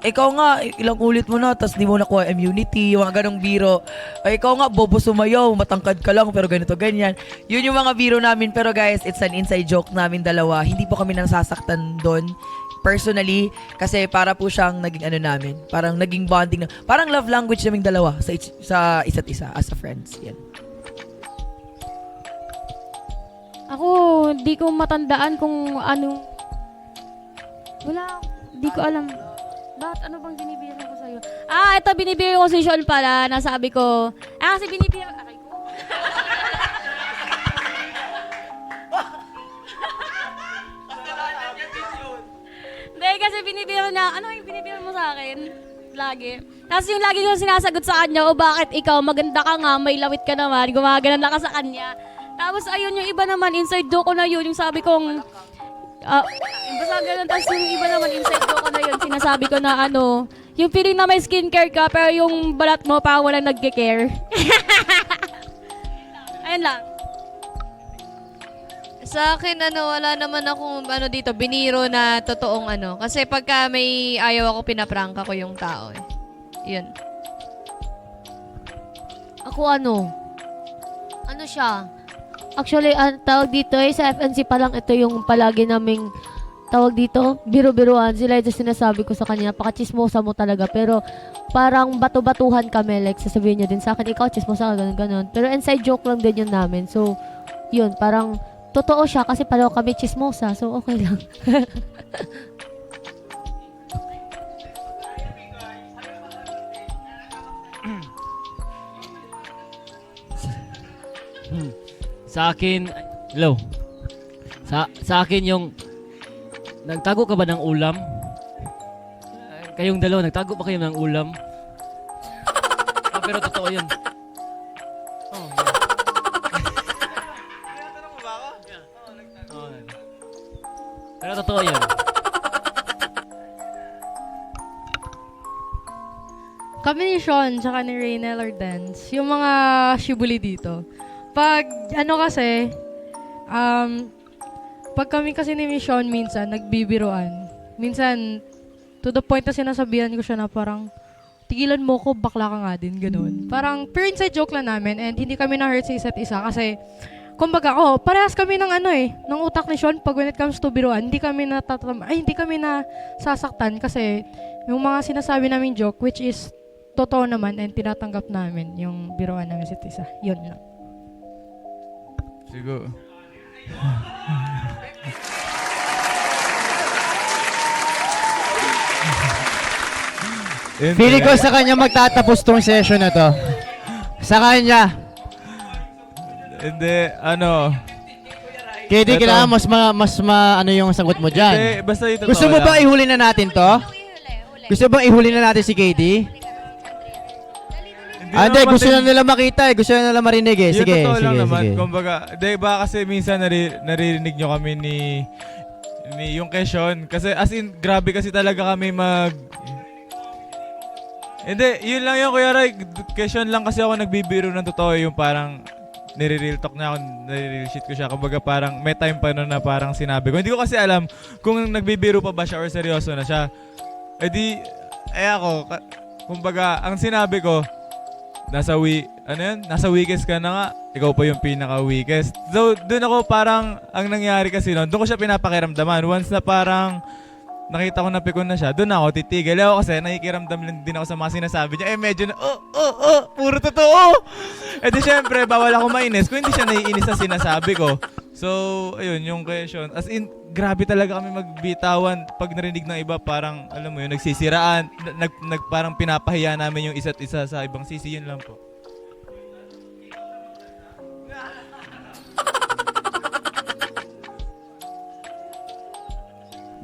ikaw nga, ilang ulit mo na, tapos di mo nakuha immunity, yung mga ganong biro. Ikaw nga, bobo sumayaw, matangkad ka lang, pero ganito, ganyan. Yun yung mga biro namin, pero guys, it's an inside joke namin dalawa. Hindi po kami nasasaktan doon. Personally, kasi para po siyang naging ano namin, parang naging bonding na, parang love language naming dalawa sa isa't isa as a friends. Yan. Ako, di ko matandaan kung ano. Wala, di ko alam. Bakit ano bang binibiro ko sa'yo? Ito binibiro ko si Sean pala. Nasabi ko, kasi binibiro, aray ko. Hindi, kasi binibiro na, ano yung binibiro mo sa akin? Lagi. Tapos yung lagi ko sinasagot sa kanya, bakit ikaw, maganda ka nga, may lawit ka naman, gumagana na ka sa kanya. Tapos ayun, yung iba naman, inside joke ko na yun, yung sabi kong, basta ganun, tapos yung iba naman, inside joke ko na yun, sinasabi ko na yung feeling na may skincare ka, pero yung balat mo, parang walang nagke-care. Ayun lang. Sa akin, wala naman akong dito, biniro na totoong Kasi pagka may ayaw ako, pinaprangka ko yung tao eh. Yun. Ako ano siya? Actually, tawag dito sa FNC pa lang, ito yung palagi naming tawag dito, biro-biroan. Sila yung sinasabi ko sa kanya, napaka-chismosa mo talaga. Pero parang bato-batuhan kami, like sasabihin niya din sa akin, ikaw chismosa ka, ganun-ganun. Pero inside joke lang din yun namin. So, yun, parang totoo siya kasi pareho kami chismosa. So, okay lang. Sa akin, hello. Sa akin yung nagtago ka ba ng ulam? Kayong dalawa, nagtago ba kayo ng ulam? Pero totoo yun. Oh, yeah. Tinatanong mo ba ako? Yeah. Pero totoo yun. Kami ni Sean, tsaka ni Raynel Ardens, yung mga shibuli dito. Pag, kasi, pag kami kasi ni Sean minsan, nagbibiroan. minsan, to the point na sinasabihan ko siya na parang, tigilan mo ko, bakla ka nga din, ganun. Parang, pure inside joke lang namin and hindi kami na-hurt sa isa't isa kasi, kumbaga, parehas kami ng ng utak ni Sean pag when it comes to biruan, hindi kami nasasaktan kasi yung mga sinasabi namin joke, which is totoo naman and tinatanggap namin yung biruan namin sa isa't isa. Yun lang. Siguro. Feeling ko sa kanya magtatapos tong session na to. Sa kanya. Hindi, ano. KD, Eto. kailangan mas ano yung sagot mo dyan. Hindi, basta yung totoo Gusto mo lang. ba ihuli na natin to? Gusto mo ba ihuli na natin si KD? Hindi, naman gusto na nila makita eh. Gusto na nila marinig eh. Yung Sige, totoo lang sige, naman. sige. Kumbaga, ba kasi minsan naririnig nyo kami ni yung Quezon. Kasi as in, grabe kasi talaga kami Hindi, yun lang yung Kuya Ray. Quezon lang kasi ako nagbibiro ng totoo. Yung parang nire-real talk na ako, nire-real shit ko siya. Kumbaga parang may time pa nun na parang sinabi ko. Hindi ko kasi alam kung nagbibiro pa ba siya or seryoso na siya. Kumbaga, ang sinabi ko, nasa weakest ka na nga. Ikaw pa yung pinaka-weakest. So, doon ako parang, ang nangyari kasi noon, doon ko siya pinapakiramdaman. Once na parang, nakita ko na pikon na siya, doon ako titigil. Ako kasi nakikiramdam lang din ako sa mga sinasabi niya. Medyo na, puro totoo. Di syempre, bawal ako mainis kung hindi siya naiinis sa sinasabi ko. So, ayun, yung question. As in, grabe talaga kami magbitawan. Pag narinig ng iba, parang, alam mo yun, nagsisiraan. Parang pinapahiya namin yung isa't isa sa ibang sisi. Yun lang po.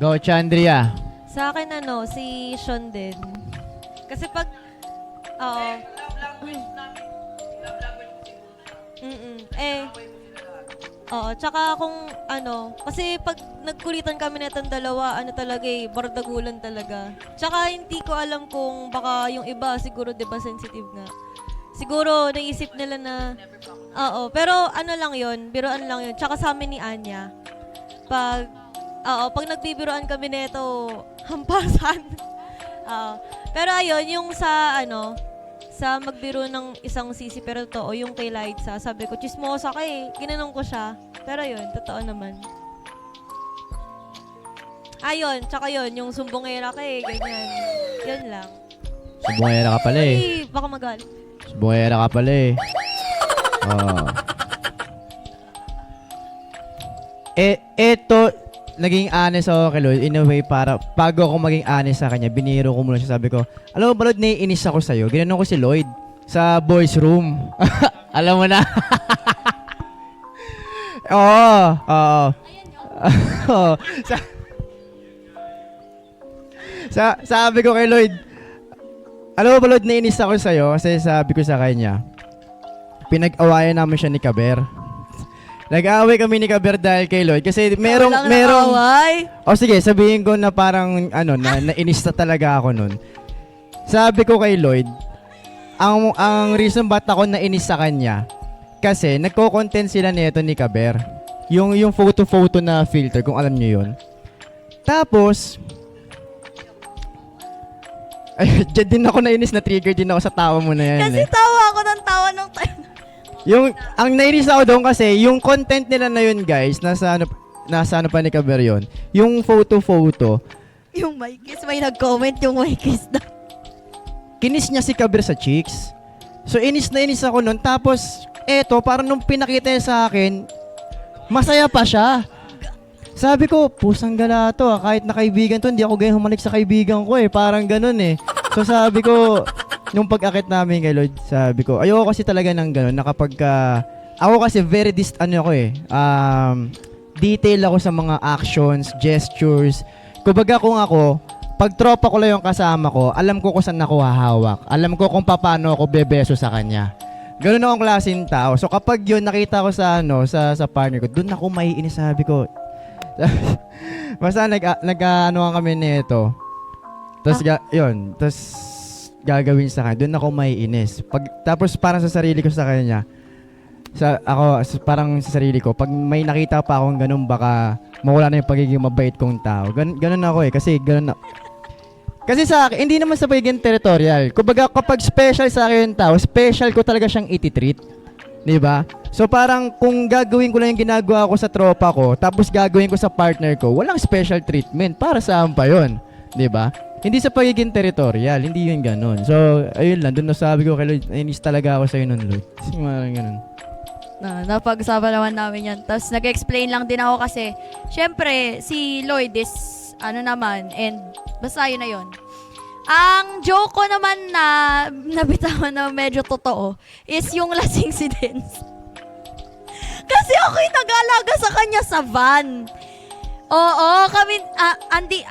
Go, Chandria. Sa akin si Sean din. Kasi pag, tsaka kung kasi pag nagkulitan kami netong dalawa, talaga bardagulan talaga. Tsaka hindi ko alam kung baka yung iba, siguro 'di ba sensitive nga. Siguro naisip nila na, pero lang yun, biruan lang yun. Tsaka sa amin ni Anya, pag nagbibiruan kami neto, hampasan. Pero ayun, yung sa magbiro ng isang sisi pero totoo, yung kay Liza, sabi ko, chismosa ka eh. Ginanong ko siya. Pero yun, totoo naman. Ayun, tsaka yun, yung sumbongera ka eh, ganyan. Yun lang. Subungera ka pala eh. Ay, baka magalit. Subungera ka pala eh. Eto, naging honest ako kay Lloyd. In a way, para bago ako maging honest sa kanya, biniro ko muna siya. Sabi ko, alam mo ba Lloyd, naiinis ako sa'yo. Ginanong ko si Lloyd sa boys room. Alam mo na. Oo. Sabi ko kay Lloyd, alam mo ba Lloyd, naiinis ako sa'yo kasi sabi ko sa kanya, pinag-awayan namin siya ni Kaber. Nag-aaway kami ni Kaber dahil kay Lloyd kasi merong sige, sabihin ko na parang nainis na talaga ako nun. Sabi ko kay Lloyd, ang reason ba't ako nainis sa kanya kasi nagko-content sila nito ni Kaber. Yung photo na filter, kung alam niyo yun. Tapos dyan din ako nainis, na-trigger din ako sa tawa mo na yan. Kasi tawa ako ng tawa ng time. Ang nainis ako doon kasi, yung content nila na yun guys, nasa ano pa ni Kaber yun, yung photo. Yung may kiss, may nag-comment yung may kiss na. Kinis niya si Kaber sa cheeks. So inis na inis ako noon. Tapos, parang nung pinakita niya sa akin, masaya pa siya. Sabi ko, pusang gala to kahit na kaibigan to, hindi ako ganyan humalik sa kaibigan ko parang ganun So sabi ko, nung pag-akit namin kay Lloyd, sabi ko, ayoko kasi talaga ng ganun, na kapag ako kasi very detail ako sa mga actions, gestures. Kumbaga kung ako, pag tropa ko lang yung kasama ko, alam ko kung saan ako hahawak. Alam ko kung paano ako bebeso sa kanya. Ganun akong klaseng tao. So kapag yun nakita ko sa partner ko, doon ako maiinis, sabi ko. Basta kami nito. Tapos tapos gagawin sa kanya. Doon ako maiinis. Tapos parang sa sarili ko sa kanya, parang sa sarili ko, pag may nakita pa akong ganun, baka mawala na yung pagiging mabait kong tao. Ganun ako kasi ganun na. Kasi sa akin, hindi naman sa pagiging territorial. Kumbaga, kapag special sa akin yung tao, special ko talaga siyang ititreat. Diba? So parang kung gagawin ko lang yung ginagawa ko sa tropa ko, tapos gagawin ko sa partner ko, walang special treatment. Para saan pa yun? Diba? Hindi sa pagiging territorial, hindi yun ganun. So, ayun lang, dun nasabi ko kay Lloyd, inis talaga ako sa'yo nun, Lloyd. Kasi marang ganun. Napag-usapan naman namin yan. Tapos nag-explain lang din ako kasi, syempre, si Lloyd is, and basta yun na yun. Ang joke ko naman na nabitawan na medyo totoo is yung lasing si Dens. Kasi ako'y nag-alaga sa kanya sa van. Oo, kami,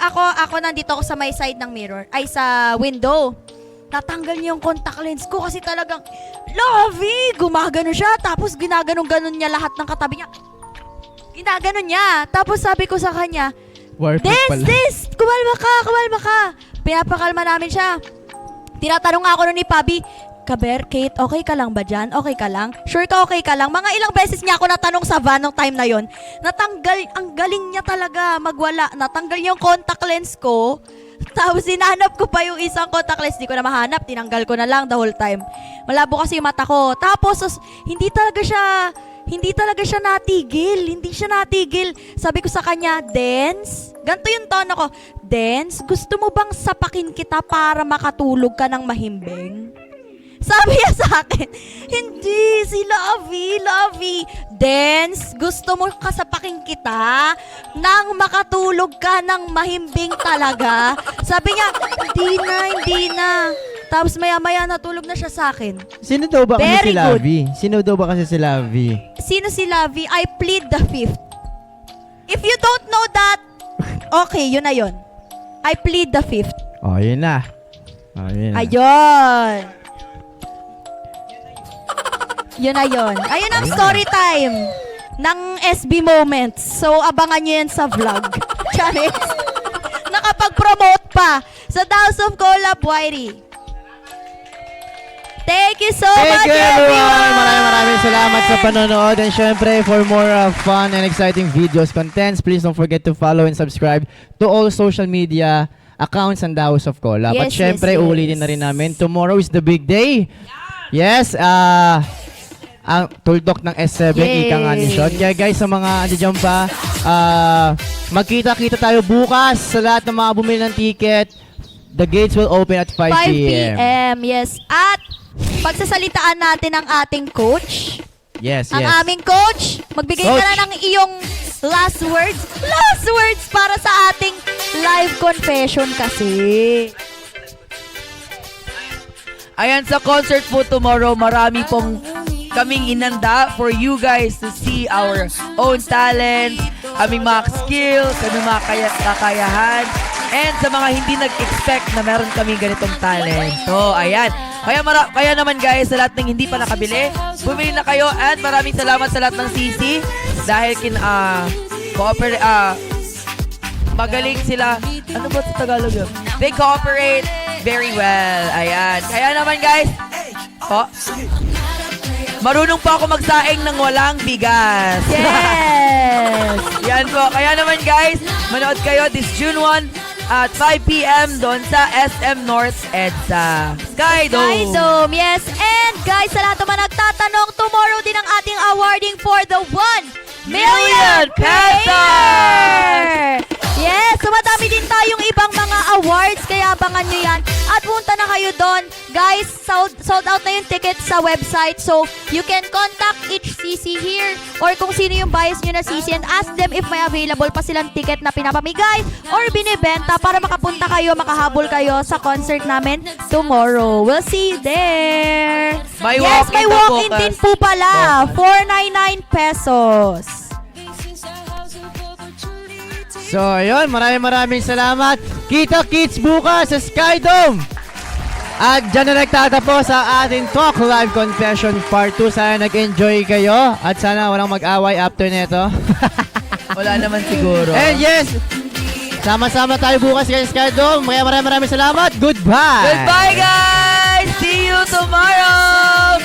ako nandito ako sa may side ng mirror, ay sa window. Natanggal niya yung contact lens ko kasi talagang, Lovey! Gumagano siya, tapos ginaganon-ganon niya lahat ng katabi niya. Ginaganon niya. Tapos sabi ko sa kanya, Des, kumalma ka. Pinapakalma namin siya. Tinatanong nga ako nun ni Pabi, Kaber, Kate, okay ka lang ba dyan? Okay ka lang? Sure ka okay ka lang? Mga ilang beses niya ako natanong sa van nung time na yon. Natanggal, ang galing niya talaga magwala. Natanggal niya yung contact lens ko. Tapos sinanap ko pa yung isang contact lens. Di ko na mahanap. Tinanggal ko na lang the whole time. Malabo kasi yung mata ko. Tapos, hindi talaga siya natigil. Hindi siya natigil. Sabi ko sa kanya, Dens, ganito yung tono ko. Dens, gusto mo bang sapakin kita para makatulog ka ng mahimbing? Sabi niya sa akin, hindi, si Lovey. Dens, gusto mo kasapakin kita nang makatulog ka ng mahimbing talaga? Sabi niya, hindi na. Tapos maya-maya natulog na siya sa akin. Sino daw ba kasi Very si Lovey? Sino daw ba kasi si Lovey? Sino si Lovey? I plead the fifth. If you don't know that, okay, yun na yun. I plead the fifth. Oh, yun na. Ayun. Yun na yun. Ayun ang story time ng SB Moments. So, abangan nyo yan sa vlog. Charis. Nakapag-promote pa sa House of Collab, Whitey. Thank you so much, everyone! Maraming salamat sa panonood. And syempre, for more fun and exciting videos, contents, please don't forget to follow and subscribe to all social media accounts and the House of Collab. At syempre, uulitin na rin namin, tomorrow is the big day. Yes, ang tuldok ng S7, ika nga ni Sean. Kaya guys, sa mga dyan pa, magkita-kita tayo bukas sa lahat ng mga bumili ng ticket. The gates will open at 5 p.m. Yes. At pagsasalitaan natin ang ating coach. Yes. Ang aming coach. Magbigay ka na ng iyong last words. Last words para sa ating live confession kasi. Ayan, sa concert po tomorrow, marami pong kaming inanda for you guys to see our own talent, aming mga skills, aming mga kakayahan, and sa mga hindi nag-expect na meron kaming ganitong talent. So, ayan. Kaya naman guys, sa lahat ng hindi pa nakabili, bumili na kayo at maraming salamat sa lahat ng CC dahil magaling sila. Ano ba sa Tagalog yun? They cooperate very well. Ayan. Kaya naman guys, marunong pa ako magsaing ng walang bigas. Yes! Yan po. Kaya naman guys, manood kayo this June 1 at 5 p.m. doon sa SM North EDSA. Skydome. Yes. And guys, sa lahat naman nagtatanong, tomorrow din ang ating awarding for the 1 million pesos! Yes, so madami din tayong ibang mga awards, kaya abangan nyo yan. At punta na kayo doon. Guys, sold out na yung tickets sa website. So, you can contact each CC here or kung sino yung bias nyo na CC and ask them if may available pa silang ticket na pinapamigay or binibenta para makapunta kayo, makahabol kayo sa concert namin tomorrow. We'll see you there. May walk-in din po pala. 499 pesos. So, ayun, maraming salamat. Kita-kits bukas sa Skydome. At dyan na nagtatapos sa ating Talk Live Confession Part 2. Sana nag-enjoy kayo at sana walang mag-away after neto. Wala naman siguro. And yes, sama-sama tayo bukas sa Skydome. Kaya maraming salamat. Goodbye. Goodbye guys. See you tomorrow.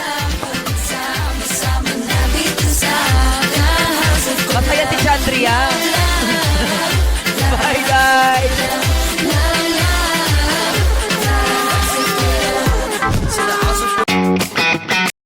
yan.